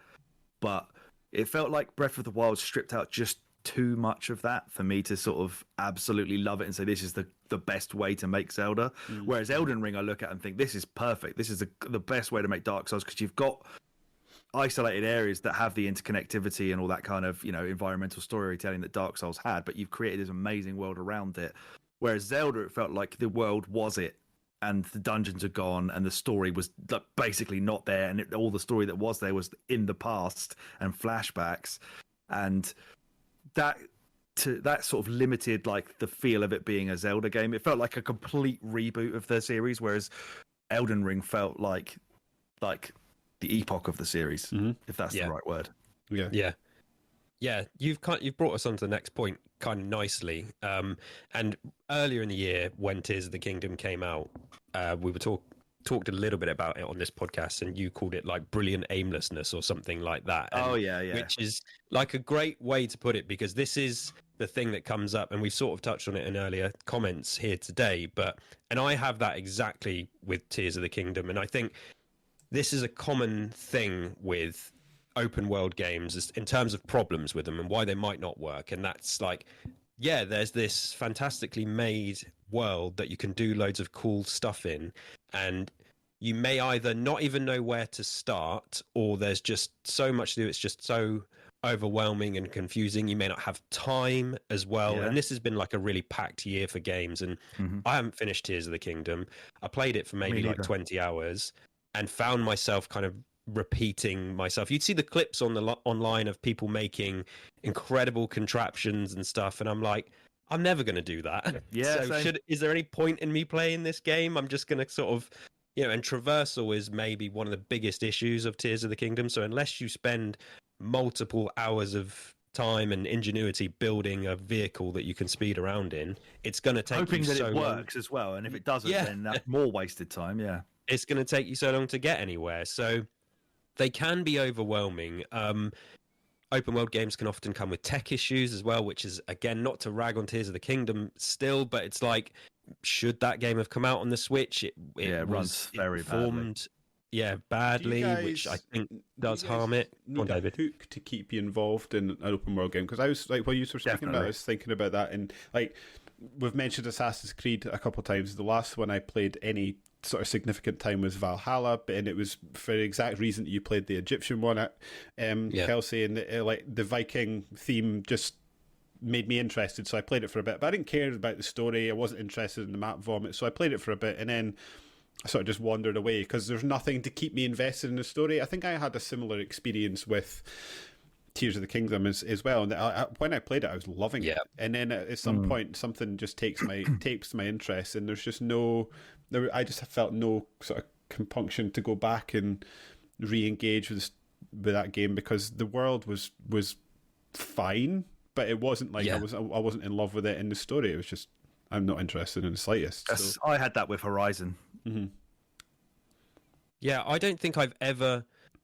But it felt like Breath of the Wild stripped out just too much of that for me to sort of absolutely love it and say this is the best way to make Zelda. Whereas Elden Ring, I look at and think this is perfect. This is the best way to make Dark Souls, because you've got isolated areas that have the interconnectivity and all that kind of environmental storytelling that Dark Souls had, but you've created this amazing world around it. Whereas Zelda, it felt like the world was it, and the dungeons are gone, and the story was basically not there, and all the story that was there was in the past and flashbacks, and that sort of limited like the feel of it being a Zelda game. It felt like a complete reboot of the series, whereas Elden Ring felt like the epoch of the series, if that's the right word. Yeah, you've brought us on to the next point kind of nicely. And earlier in the year, when Tears of the Kingdom came out, we were talked a little bit about it on this podcast, and you called it like brilliant aimlessness or something like that. And, which is like a great way to put it, because this is the thing that comes up, and we've sort of touched on it in earlier comments here today. And I have that exactly with Tears of the Kingdom, and I think this is a common thing with open world games in terms of problems with them and why they might not work. And that's like, there's this fantastically made world that you can do loads of cool stuff in, and you may either not even know where to start, or there's just so much to do. It's just so overwhelming and confusing. You may not have time as well. Yeah. And this has been like a really packed year for games. And I haven't finished Tears of the Kingdom. I played it for maybe like 20 hours and found myself kind of repeating myself. You'd see the clips on the online of people making incredible contraptions and stuff. And I'm like, I'm never going to do that. Yeah. So is there any point in me playing this game? I'm just going to sort of, and traversal is maybe one of the biggest issues of Tears of the Kingdom. So unless you spend multiple hours of time and ingenuity building a vehicle that you can speed around in, it's going to take hoping you that so it long. works as well. And if it doesn't, then that's more wasted time. Yeah. It's going to take you so long to get anywhere. So they can be overwhelming. Open world games can often come with tech issues as well, which is, again, not to rag on Tears of the Kingdom still, but it's like, should that game have come out on the Switch? It runs very badly, which I think does harm it. Need a hook to keep you involved in an open world game, because I was like, while you were speaking about it, I was thinking about that, and like we've mentioned Assassin's Creed a couple of times. The last one I played any sort of significant time was Valhalla, and it was for the exact reason that you played the Egyptian one at Kelsey, and like the Viking theme just made me interested, so I played it for a bit, but I didn't care about the story. I wasn't interested in the map vomit, so I played it for a bit, and then I sort of just wandered away because there's nothing to keep me invested in the story. I think I had a similar experience with Tears of the Kingdom as well, and when I played it, I was loving it, and then at some point something just takes my interest, and there's just I just felt no sort of compunction to go back and re-engage with that game, because the world was fine, but it wasn't like I wasn't in love with it in the story. It was just, I'm not interested in the slightest. So. I had that with Horizon. Mm-hmm. Yeah, I don't think I've ever,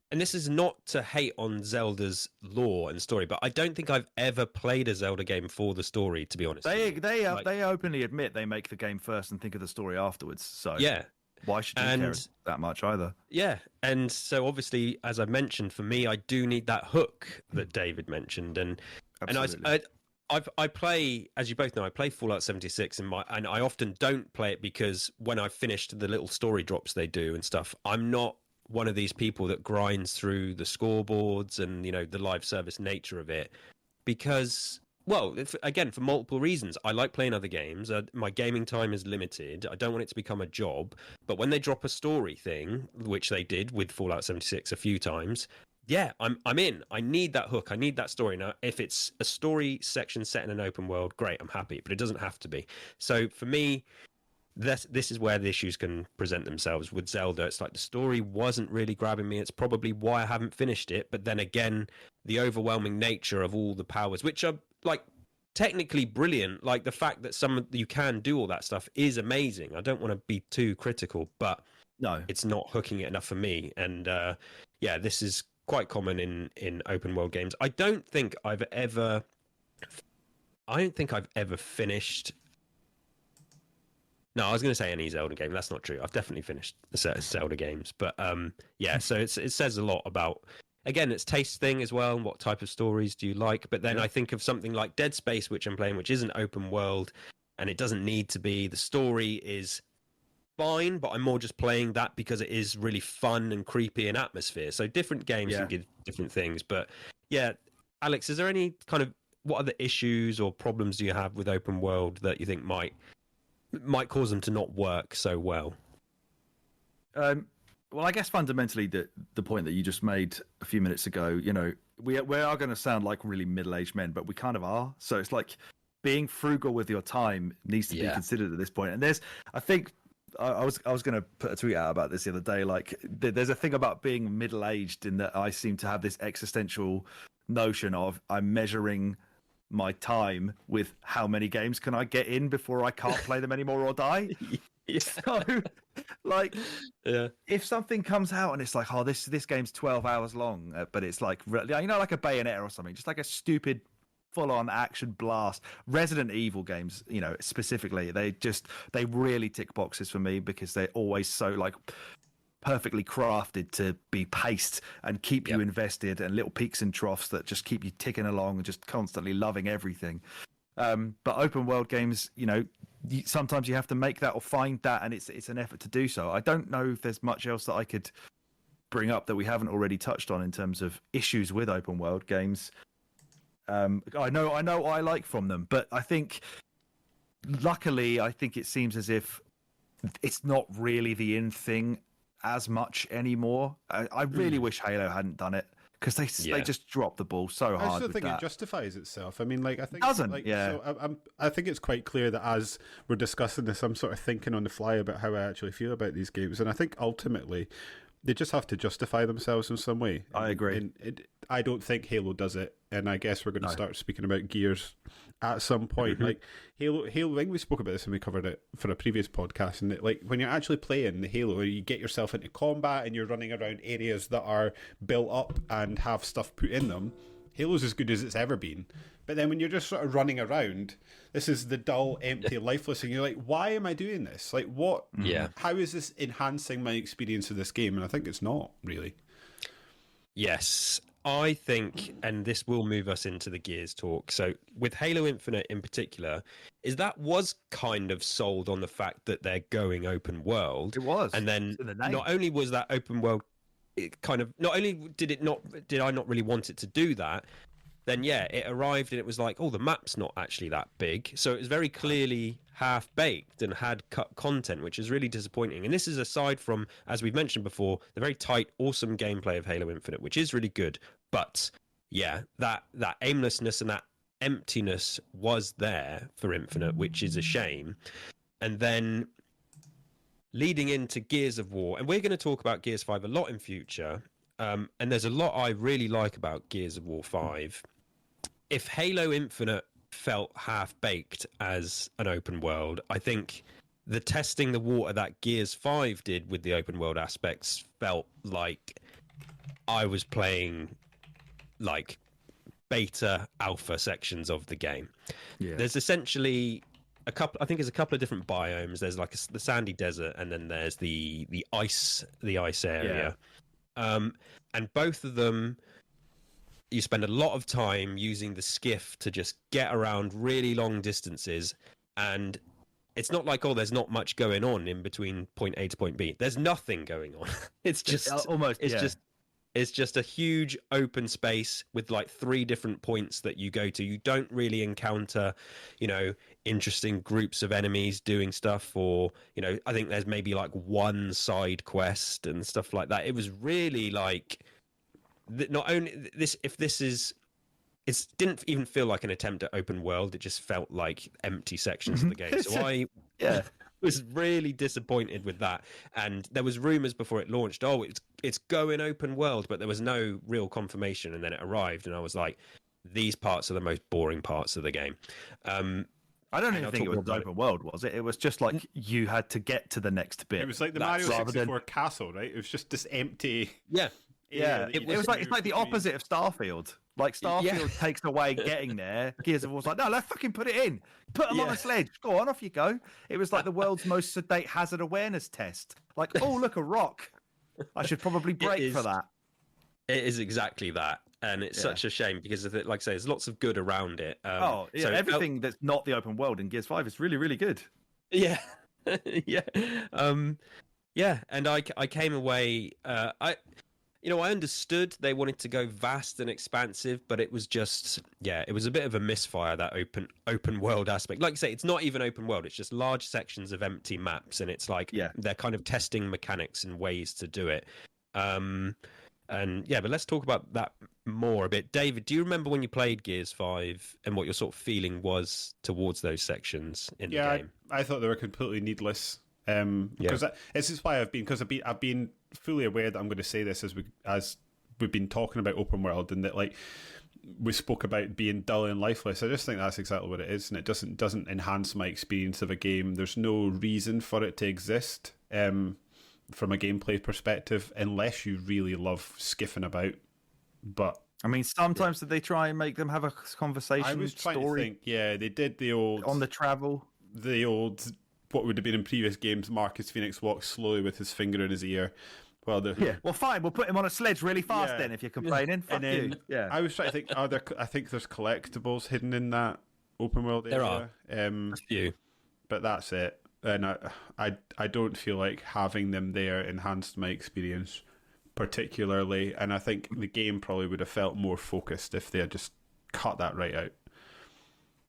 and this is not to hate on Zelda's lore and story, but I don't think I've ever played a Zelda game for the story, to be honest. They openly admit they make the game first and think of the story afterwards. So why should you care that much either? Yeah, and so obviously, as I mentioned, for me, I do need that hook that David mentioned, and I play, as you both know, I play Fallout 76 and I often don't play it because when I've finished the little story drops they do and stuff, I'm not one of these people that grinds through the scoreboards and, the live service nature of it, because, well, again, for multiple reasons. I like playing other games. My gaming time is limited. I don't want it to become a job. But when they drop a story thing, which they did with Fallout 76 a few times, yeah, I'm in. I need that hook. I need that story. Now, if it's a story section set in an open world, great, I'm happy. But it doesn't have to be. So for me, this is where the issues can present themselves with Zelda. It's like the story wasn't really grabbing me. It's probably why I haven't finished it. But then again, the overwhelming nature of all the powers, which are like technically brilliant, like the fact that you can do all that stuff is amazing. I don't want to be too critical, but no, it's not hooking it enough for me. And this is quite common in open world games. I don't think I've ever finished. No, I was going to say any Zelda game. That's not true. I've definitely finished a set of Zelda games, but so it says a lot about, again, it's taste thing as well, and what type of stories do you like. But then I think of something like Dead Space, which I'm playing, which isn't open world, and it doesn't need to be. The story is fine, but I'm more just playing that because it is really fun and creepy in atmosphere. So different games can give different things. But yeah, Alex, is there any kind of, what other issues or problems do you have with open world that you think might cause them to not work so well? Well, I guess fundamentally the point that you just made a few minutes ago, we are going to sound like really middle-aged men, but we kind of are. So it's like being frugal with your time needs to be considered at this point. And I think I was going to put a tweet out about this the other day. Like, there's a thing about being middle-aged in that I seem to have this existential notion of I'm measuring my time with how many games can I get in before I can't play them anymore or die. So, like, if something comes out and it's like, oh, this game's 12 hours long, but it's like, like a Bayonetta or something, just like a stupid full-on action blast. Resident Evil games, specifically, they really tick boxes for me because they're always so like perfectly crafted to be paced and keep you invested, and little peaks and troughs that just keep you ticking along and just constantly loving everything. But open world games, sometimes you have to make that or find that, and it's an effort to do so. I don't know if there's much else that I could bring up that we haven't already touched on in terms of issues with open world games. I know what I like from them, but I think, luckily, I think it seems as if it's not really the in thing as much anymore. I really wish Halo hadn't done it, because they just dropped the ball so hard. I still think that. It justifies itself. I mean, like, I think it doesn't. Like, yeah. So I think it's quite clear that as we're discussing this, I'm sort of thinking on the fly about how I actually feel about these games, and I think ultimately they just have to justify themselves in some way. I agree. And I don't think Halo does it, and I guess we're going to start speaking about Gears at some point. Like Halo, I think we spoke about this when we covered it for a previous podcast, and like when you're actually playing the Halo, you get yourself into combat and you're running around areas that are built up and have stuff put in them. Halo's as good as it's ever been. But then when you're just sort of running around, this is the dull, empty, lifeless thing. You're like, why am I doing this? Like, what? Yeah. How is this enhancing my experience of this game? And I think it's not, really. Yes, I think, and this will move us into the Gears talk. So with Halo Infinite in particular, is that was kind of sold on the fact that they're going open world. It was. And then not only was that open world, not only did I not really want it to do that, then it arrived and it was like, oh, the map's not actually that big. So it was very clearly half-baked and had cut content, which is really disappointing. And this is aside from, as we've mentioned before, the very tight, awesome gameplay of Halo Infinite, which is really good. But that aimlessness and that emptiness was there for Infinite, which is a shame. And then leading into Gears of War, and we're going to talk about Gears 5 a lot in future, and there's a lot I really like about Gears of War 5. If Halo Infinite felt half-baked as an open world, I think the testing the water that Gears 5 did with the open world aspects felt like I was playing like beta alpha sections of the game. There's essentially a couple of different biomes. There's like the sandy desert, and then there's the ice area. And both of them, you spend a lot of time using the skiff to just get around really long distances, and it's not like, oh, there's not much going on in between point A to point B. There's nothing going on. It's just it's just a huge open space with like 3 different points that you go to. You don't really encounter, interesting groups of enemies doing stuff, or, I think there's maybe like one side quest and stuff like that. It was really like, not only this, it didn't even feel like an attempt at open world. It just felt like empty sections of the game. So I was really disappointed with that. And there was rumors before it launched, oh, it's going open world, but there was no real confirmation. And then it arrived, and I was like, these parts are the most boring parts of the game. I don't even think it was open world, was it? It was just like you had to get to the next bit. It was like the Mario 64 castle, right? It was just this empty. Yeah, it was like the opposite of Starfield. Like Starfield takes away getting there. Gears of War's like, no, let's fucking put it in. Put them on a sledge. Go on, off you go. It was like the world's most sedate hazard awareness test. Like, oh, look, a rock. I should probably brake for that. It is exactly that. And it's such a shame because, like I say, there's lots of good around it. So everything that's not the open world in Gears 5 is really, really good. Yeah. And I came away... I understood they wanted to go vast and expansive, but it was just, it was a bit of a misfire, that open world aspect. Like you say, it's not even open world. It's just large sections of empty maps, and it's like they're kind of testing mechanics and ways to do it. But let's talk about that more a bit. David, do you remember when you played Gears 5 and what your sort of feeling was towards those sections in the game? I thought they were completely needless. Because this is why I've been fully aware that I'm going to say this as we've been talking about open world, and that like we spoke about being dull and lifeless. I just think that's exactly what it is, and it doesn't enhance my experience of a game. There's no reason for it to exist from a gameplay perspective, unless you really love skiffing about. But I mean, sometimes did they try and make them have a conversation? I was trying to think. Yeah, they did the old on the travel. The old. What would have been in previous games, Marcus Phoenix walks slowly with his finger in his ear. Well, fine, we'll put him on a sledge really fast then if you're complaining. Fuck you. Yeah. I was trying to think, I think there's collectibles hidden in that open world area. There are. A few. But that's it. And I don't feel like having them there enhanced my experience particularly. And I think the game probably would have felt more focused if they had just cut that right out.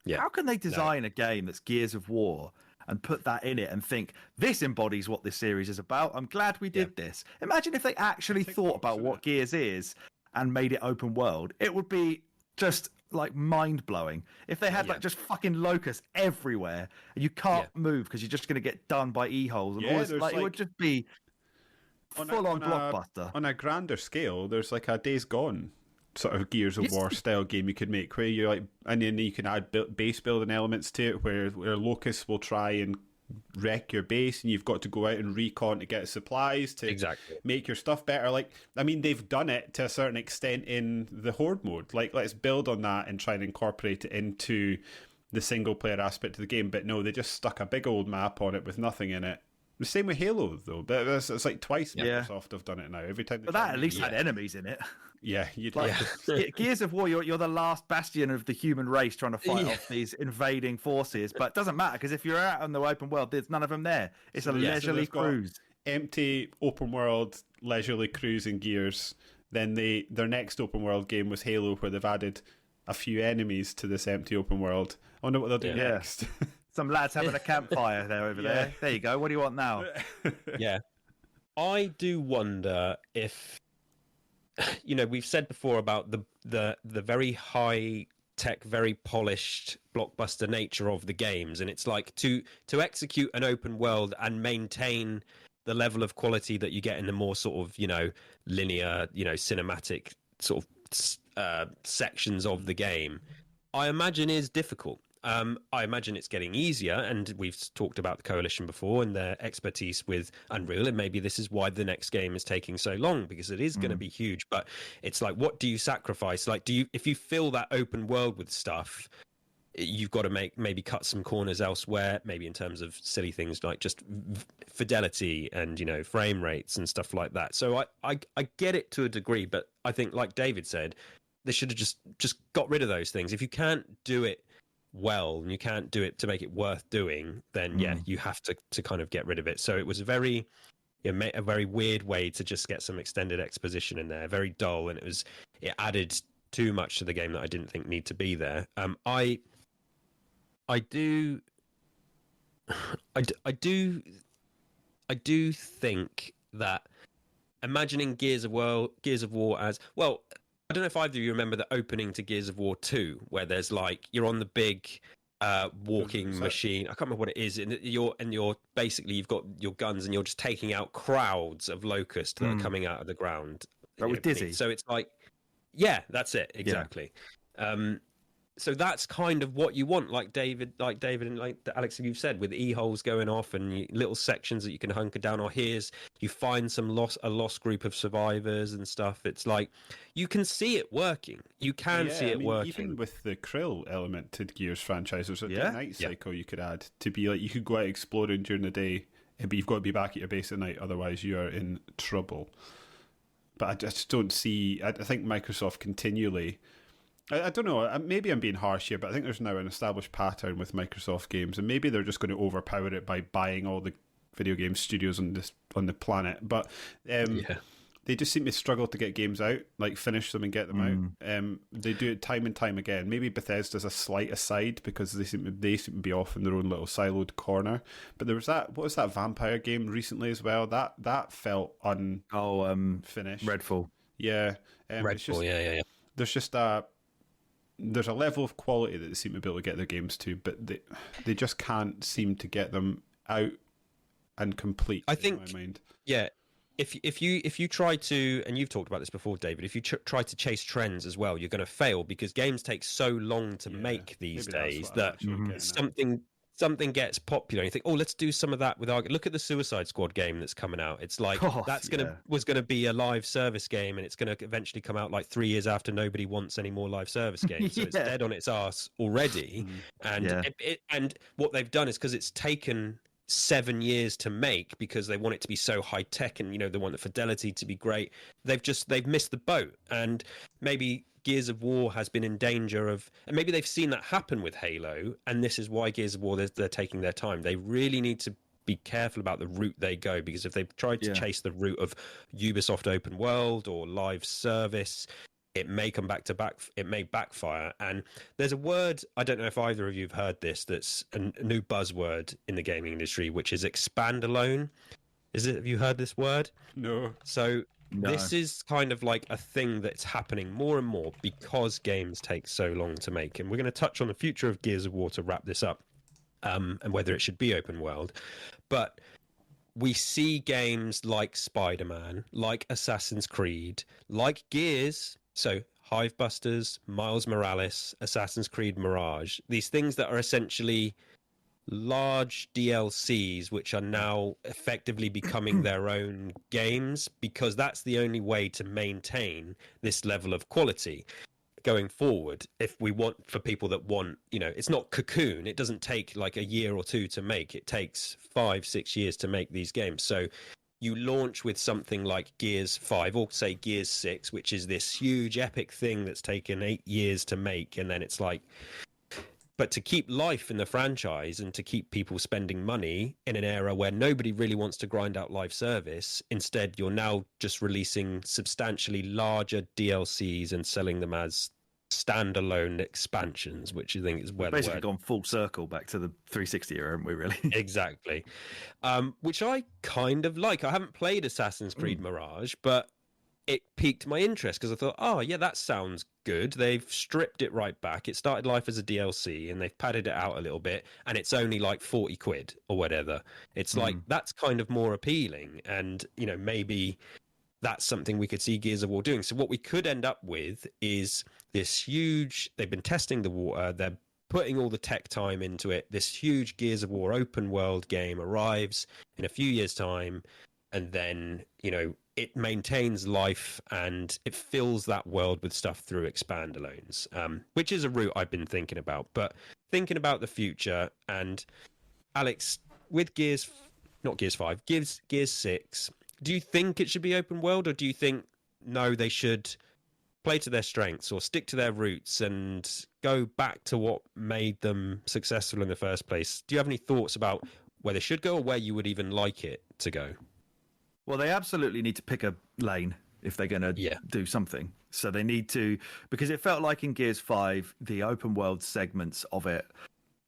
Yeah. How can they design a game that's Gears of War and put that in it and think this embodies what this series is about? I'm glad we did this. Imagine if they actually thought about what Gears is and made it open world. It would be just like mind blowing. If they had like just fucking locusts everywhere and you can't move because you're just going to get done by e-holes and all this, like, it would just be full on blockbuster. On a grander scale, there's like a Days Gone sort of Gears of War style game you could make where you like, and then you can add base building elements to it where locusts will try and wreck your base and you've got to go out and recon to get supplies to make your stuff better. Like, I mean, they've done it to a certain extent in the Horde mode. Like, let's build on that and try and incorporate it into the single player aspect of the game. But no, they just stuck a big old map on it with nothing in it. The same with Halo, though. But it's like twice Microsoft have done it now. Every time, but that at least had enemies in it. Yeah, you'd like Gears of War. You're the last bastion of the human race trying to fight off these invading forces. But it doesn't matter because if you're out in the open world, there's none of them there. It's a leisurely cruise. Empty open world leisurely cruise in Gears. Then their next open world game was Halo, where they've added a few enemies to this empty open world. I wonder what they'll do next. Some lads having a campfire there there. There you go. What do you want now? Yeah. I do wonder if, you know, we've said before about the very high tech, very polished blockbuster nature of the games, and it's like to execute an open world and maintain the level of quality that you get in the more sort of, you know, linear, you know, cinematic sort of sections of the game, I imagine is difficult. I imagine it's getting easier, and we've talked about the Coalition before and their expertise with Unreal, and maybe this is why the next game is taking so long, because it is going to be huge. But it's like, what do you sacrifice? Like, if you fill that open world with stuff, you've got to maybe cut some corners elsewhere, maybe in terms of silly things like just fidelity and, you know, frame rates and stuff like that. So I get it to a degree, but I think, like David said, they should have just got rid of those things. If you can't do it well and you can't do it to make it worth doing, then you have to kind of get rid of it. So it was a very weird way to just get some extended exposition in there, very dull, and it added too much to the game that I didn't think need to be there. I do think that imagining Gears of War as well. I don't know if either of you remember the opening to Gears of War 2, where there's like, you're on the big walking machine. I can't remember what it is, and you're basically, you've got your guns and you're just taking out crowds of locusts that are coming out of the ground. But with Dizzy. So it's like, yeah, that's it exactly. Yeah. So that's kind of what you want, like David and like Alex, you've said, with e-holes going off and little sections that you can hunker down, or you find a lost group of survivors and stuff. It's like, you can see it working. You can see it working. Even with the Krill element to Gears franchise, there's a night cycle you could add to be like, you could go out exploring during the day, but you've got to be back at your base at night, otherwise you are in trouble. But I just don't see. I think Microsoft continually. I don't know, maybe I'm being harsh here, but I think there's now an established pattern with Microsoft games, and maybe they're just going to overpower it by buying all the video game studios on the planet. But they just seem to struggle to get games out, like finish them and get them out. They do it time and time again. Maybe Bethesda's a slight aside because they seem to be off in their own little siloed corner. But there was what was that vampire game recently as well? That felt unfinished. Redfall. Yeah. Redfall, yeah. There's just there's a level of quality that they seem to be able to get their games to, but they just can't seem to get them out and complete. I think, in my mind. Yeah, if you try to, and you've talked about this before, David, if you try to chase trends as well, you're going to fail, because games take so long to make these days that something gets popular and you think, oh, let's do some of that with look at the Suicide Squad game that's coming out. It's like, was going to be a live service game, and it's going to eventually come out like 3 years after nobody wants any more live service games. So it's dead on its ass already. And what they've done is, because it's taken 7 years to make, because they want it to be so high tech, and, you know, they want the fidelity to be great. They've missed the boat, and maybe Gears of War has been in danger of, and maybe they've seen that happen with Halo, and this is why Gears of War, they're taking their time. They really need to be careful about the route they go, because if they've tried to chase the route of Ubisoft open world or live service, it may come back to it may backfire. And there's a word, I don't know if either of you have heard this, that's a new buzzword in the gaming industry, which is expand alone. Have you heard this word? No. So No. this is kind of like a thing that's happening more and more because games take so long to make. And we're going to touch on the future of Gears of War to wrap this up, and whether it should be open world. But we see games like Spider-Man, like Assassin's Creed, like Gears, so Hivebusters, Miles Morales, Assassin's Creed Mirage, these things that are essentially large DLCs, which are now effectively becoming their own games, because that's the only way to maintain this level of quality going forward. If we want, for people that want, it's not Cocoon, it doesn't take like a year or two to make, it takes 5-6 years to make these games. So you launch with something like Gears 5 or say Gears 6, which is this huge epic thing that's taken 8 years to make, and then it's like, but to keep life in the franchise and to keep people spending money in an era where nobody really wants to grind out live service, instead you're now just releasing substantially larger DLCs and selling them as standalone expansions, which I think is well basically gone full circle back to the 360 era, haven't we, really? Exactly. Which I kind of like. I haven't played Assassin's Creed Mirage, but it piqued my interest because I thought, oh yeah, that sounds good. They've stripped it right back. It started life as a DLC and they've padded it out a little bit, and it's only like 40 quid or whatever. It's like, that's kind of more appealing, and maybe that's something we could see Gears of War doing. So what we could end up with is this huge, they've been testing the water, they're putting all the tech time into it. This huge Gears of War open world game arrives in a few years' time, and then it maintains life and it fills that world with stuff through expandalones, which is a route I've been thinking about. But thinking about the future, and Alex, with Gears 6, do you think it should be open world, or do you think no, they should play to their strengths or stick to their roots and go back to what made them successful in the first place? Do you have any thoughts about where they should go or where you would even like it to go? Well, they absolutely need to pick a lane if they're going to do something. So they need to, because it felt like in Gears 5, the open world segments of it,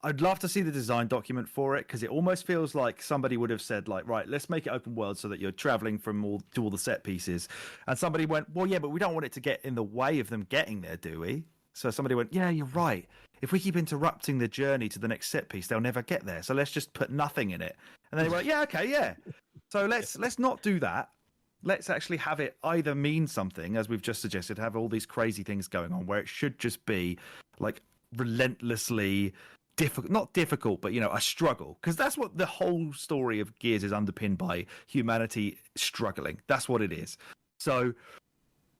I'd love to see the design document for it, because it almost feels like somebody would have said, like, right, let's make it open world so that you're traveling from all the set pieces. And somebody went, well, yeah, but we don't want it to get in the way of them getting there, do we? So somebody went, yeah, you're right. If we keep interrupting the journey to the next set piece, they'll never get there. So let's just put nothing in it. And then they went, yeah, okay, yeah. So let's not do that. Let's actually have it either mean something, as we've just suggested, have all these crazy things going on, where it should just be like relentlessly difficult, not difficult, but a struggle, because that's what the whole story of Gears is underpinned by: humanity struggling. That's what it is. So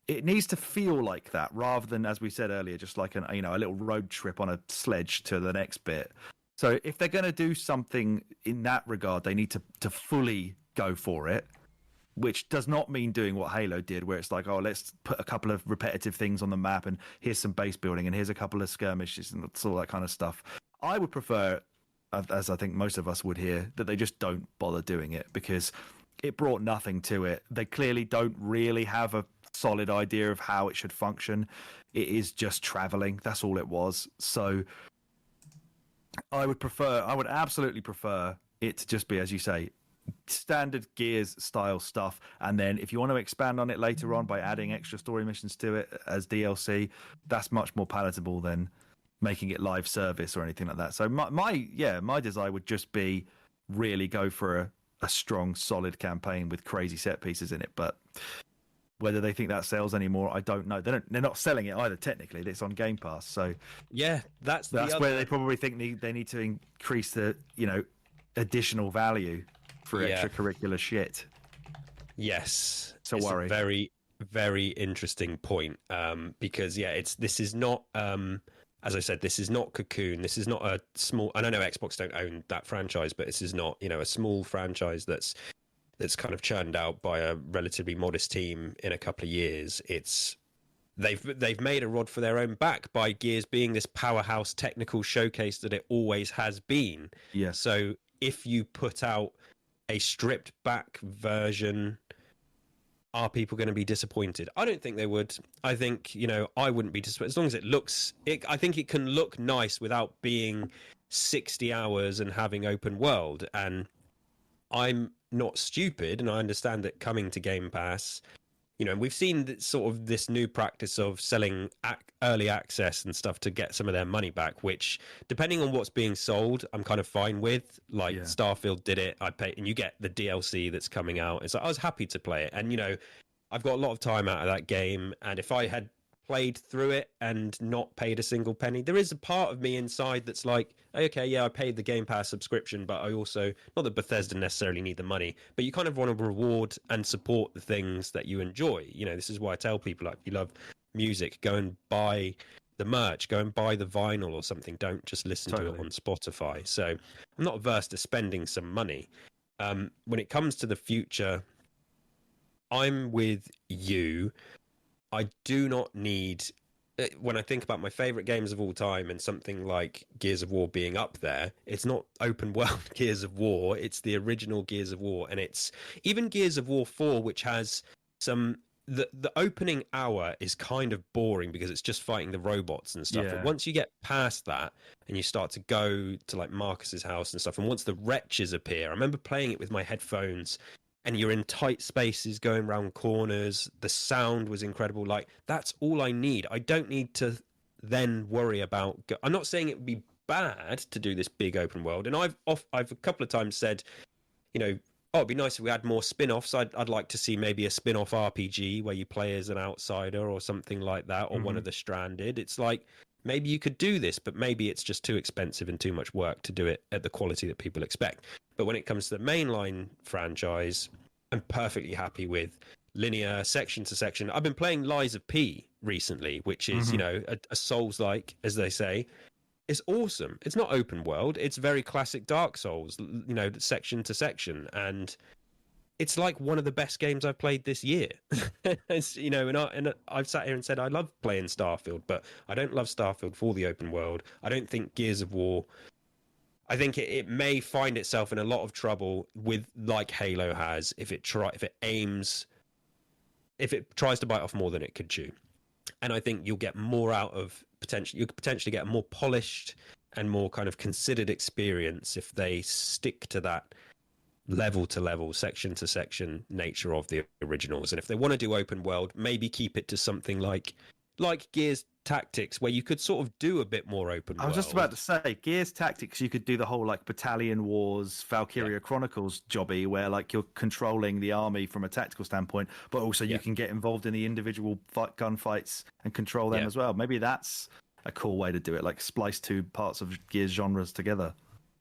it needs to feel like that, rather than, as we said earlier, just like a little road trip on a sledge to the next bit. So if they're going to do something in that regard, they need to fully go for it, which does not mean doing what Halo did, where it's like, oh, let's put a couple of repetitive things on the map, and here's some base building, and here's a couple of skirmishes, and all that kind of stuff. I would prefer, as I think most of us would here, that they just don't bother doing it, because it brought nothing to it. They clearly don't really have a solid idea of how it should function. It is just traveling. That's all it was. So I would absolutely prefer it to just be, as you say, standard Gears style stuff, and then if you want to expand on it later on by adding extra story missions to it as DLC, that's much more palatable than making it live service or anything like that. So my desire would just be really go for a strong, solid campaign with crazy set pieces in it. But whether they think that sells anymore, I don't know. They're not selling it either. Technically, it's on Game Pass. So yeah, that's where they probably think they need to increase the additional value for extracurricular shit. Yes, it's a worry. Very, very interesting point. Because this is not. As I said, this is not Cocoon. This is not a small. And I know Xbox don't own that franchise, but this is not a small franchise that's kind of churned out by a relatively modest team in a couple of years. They've made a rod for their own back by Gears being this powerhouse technical showcase that it always has been. Yeah. So if you put out a stripped back version are people going to be disappointed? I don't think they would. I think, I wouldn't be disappointed as long as it looks. I think it can look nice without being 60 hours and having open world. And I'm not stupid, and I understand that coming to Game Pass, and we've seen sort of this new practice of selling early access and stuff to get some of their money back, which, depending on what's being sold, I'm kind of fine with. Like Starfield did it, I pay, and you get the DLC that's coming out. It's like, I was happy to play it, and I've got a lot of time out of that game, and if I had played through it and not paid a single penny, there is a part of me inside that's like, okay, yeah, I paid the Game Pass subscription, but I also, not that Bethesda necessarily need the money, but you kind of want to reward and support the things that you enjoy. This is why I tell people, like, if you love music, go and buy the merch, go and buy the vinyl or something. Don't just listen to it on Spotify. So I'm not averse to spending some money. When it comes to the future, I'm with you. I do not need, when I think about my favorite games of all time and something like Gears of War being up there, it's not open world Gears of War, it's the original Gears of War. And it's even Gears of War 4, which has the opening hour is kind of boring because it's just fighting the robots and stuff. And once you get past that and you start to go to like Marcus's house and stuff, and once the wretches appear, I remember playing it with my headphones, and you're in tight spaces going around corners. The sound was incredible. Like, that's all I need. I don't need to then worry about... I'm not saying it would be bad to do this big open world. And I've a couple of times said, it'd be nice if we had more spin-offs. I'd like to see maybe a spin-off RPG where you play as an outsider or something like that, or one of the Stranded. It's like, maybe you could do this, but maybe it's just too expensive and too much work to do it at the quality that people expect. But when it comes to the mainline franchise, I'm perfectly happy with linear, section to section. I've been playing Lies of P recently, which is, a Souls-like, as they say. It's awesome. It's not open world. It's very classic Dark Souls, section to section. And it's like one of the best games I've played this year. And I've sat here and said I love playing Starfield, but I don't love Starfield for the open world. I don't think Gears of War... I think it may find itself in a lot of trouble with, like Halo has, if it tries to bite off more than it could chew. And I think you'll get more out of you could potentially get a more polished and more kind of considered experience if they stick to that level to level, section to section nature of the originals. And if they want to do open world, maybe keep it to something like Gears Tactics, where you could sort of do a bit more open world. I was just about to say, Gears Tactics, you could do the whole like Battalion Wars, Valkyria Chronicles jobby, where like you're controlling the army from a tactical standpoint, but also you can get involved in the individual gunfights and control them as well. Maybe that's a cool way to do it, like splice two parts of Gears genres together.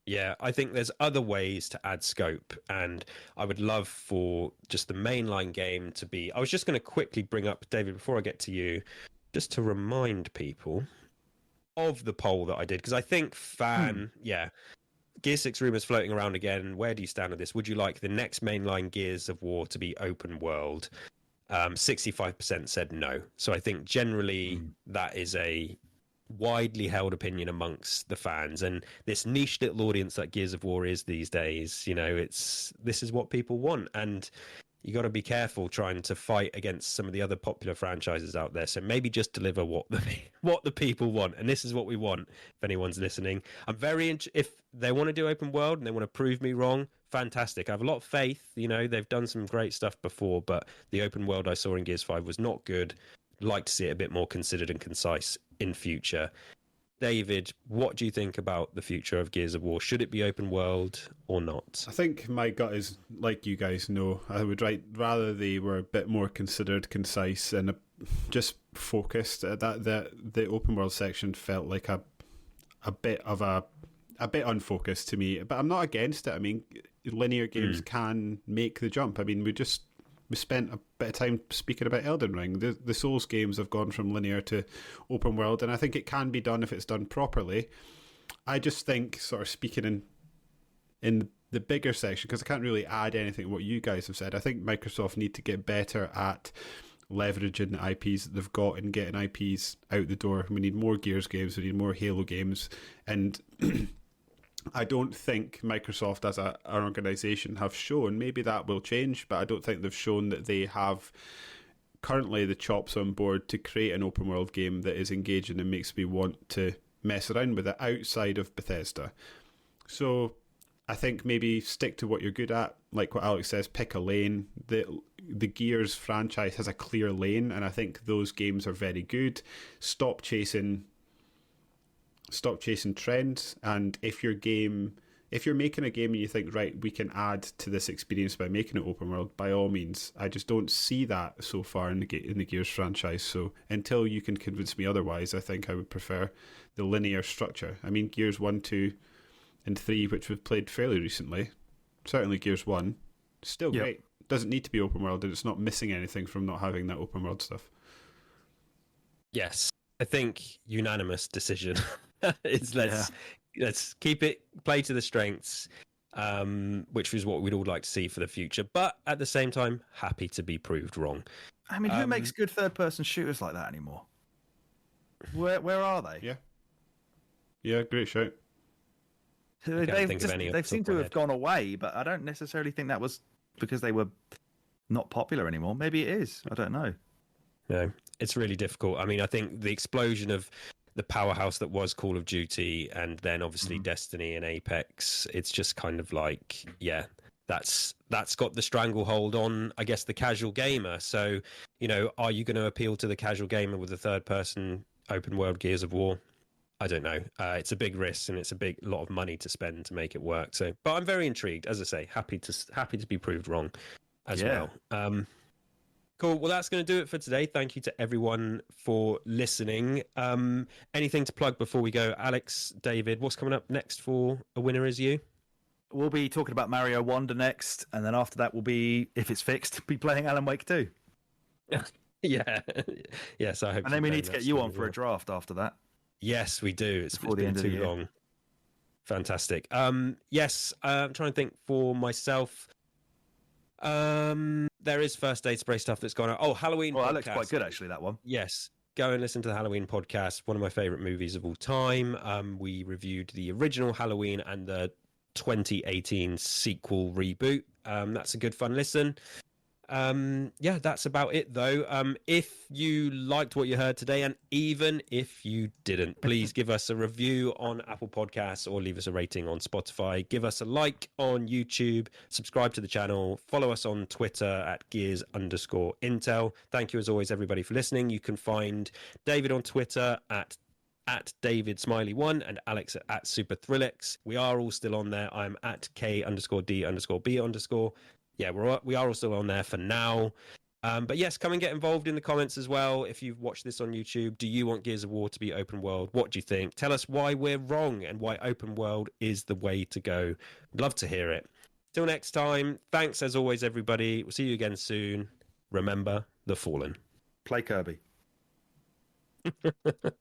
Yeah, I think there's other ways to add scope, and I would love for just the mainline game to be... I was just going to quickly bring up, David, before I get to you, just to remind people of the poll that I did, because I think Gears 6 rumours floating around again. Where do you stand on this? Would you like the next mainline Gears of War to be open world? 65% said no. So I think generally that is a widely held opinion amongst the fans, and this niche little audience that Gears of War is these days. This is what people want, and you got to be careful trying to fight against some of the other popular franchises out there. So maybe just deliver what the people want, and this is what we want. If anyone's listening, I'm very if they want to do open world and they want to prove me wrong, fantastic. I have a lot of faith. They've done some great stuff before, but the open world I saw in Gears 5 was not good. Like to see it a bit more considered and concise in future. David, what do you think about the future of Gears of War? Should it be open world or not? I think my gut is, like you guys know, I would rather they were a bit more considered, concise, and just focused. That the open world section felt like a bit unfocused to me. But I'm not against it. I mean, linear games can make the jump. I mean, we spent a bit of time speaking about Elden Ring. The Souls games have gone from linear to open world, and I think it can be done if it's done properly. I just think, sort of speaking in the bigger section, because I can't really add anything to what you guys have said, I think Microsoft need to get better at leveraging the IPs that they've got and getting IPs out the door. We need more Gears games, we need more Halo games, and I don't think Microsoft as an organisation have shown, maybe that will change, but I don't think they've shown that they have currently the chops on board to create an open world game that is engaging and makes me want to mess around with it outside of Bethesda. So I think maybe stick to what you're good at, like what Alex says, pick a lane. The Gears franchise has a clear lane, and I think those games are very good. Stop chasing trends, and if you're making a game and you think, right, we can add to this experience by making it open world, by all means. I just don't see that so far in the Gears franchise. So until you can convince me otherwise, I think I would prefer the linear structure. I mean, Gears 1, 2, and 3, which we've played fairly recently, certainly Gears 1, still great. Doesn't need to be open world, and it's not missing anything from not having that open world stuff. Yes, I think unanimous decision. Let's keep it, play to the strengths, which is what we'd all like to see for the future. But at the same time, happy to be proved wrong. I mean, who makes good third-person shooters like that anymore? Where are they? Yeah, great shout. They've seemed to have gone away, but I don't necessarily think that was because they were not popular anymore. Maybe it is. I don't know. No, it's really difficult. I mean, I think the explosion of the powerhouse that was Call of Duty, and then obviously Destiny and Apex, it's just kind of like, that's got the stranglehold on, I guess, the casual gamer. So, are you going to appeal to the casual gamer with a third-person open-world Gears of War? I don't know. It's a big risk, and it's a lot of money to spend to make it work. So, but I'm very intrigued. As I say, happy to be proved wrong as well. Cool. Well, that's going to do it for today. Thank you to everyone for listening. Anything to plug before we go? Alex, David, what's coming up next for A Winner Is You? We'll be talking about Mario Wonder next, and then after that we'll be, if it's fixed, be playing Alan Wake 2. Yeah. Yes, I hope. And then we need to get you on for a draft after that. Yes, we do. It's been too long. Fantastic. Yes, I'm trying to think for myself. There is first aid spray stuff that's gone on. Oh, Halloween. Well, that looks quite good, actually, that one. Yes. Go and listen to the Halloween podcast. One of my favorite movies of all time. We reviewed the original Halloween and the 2018 sequel reboot. That's a good fun listen. That's about it though. If you liked what you heard today, and even if you didn't, please give us a review on Apple Podcasts or leave us a rating on Spotify. Give us a like on YouTube, subscribe to the channel, follow us on Twitter at Gears_Intel. Thank you as always, everybody, for listening. You can find David on Twitter at David Smiley1 and Alex at Super Thrillix. We are all still on there. I'm at K_D_B_. Yeah, we are all still on there for now. But yes, come and get involved in the comments as well. If you've watched this on YouTube, do you want Gears of War to be open world? What do you think? Tell us why we're wrong and why open world is the way to go. Love to hear it. Till next time, thanks as always, everybody. We'll see you again soon. Remember the Fallen. Play Kirby.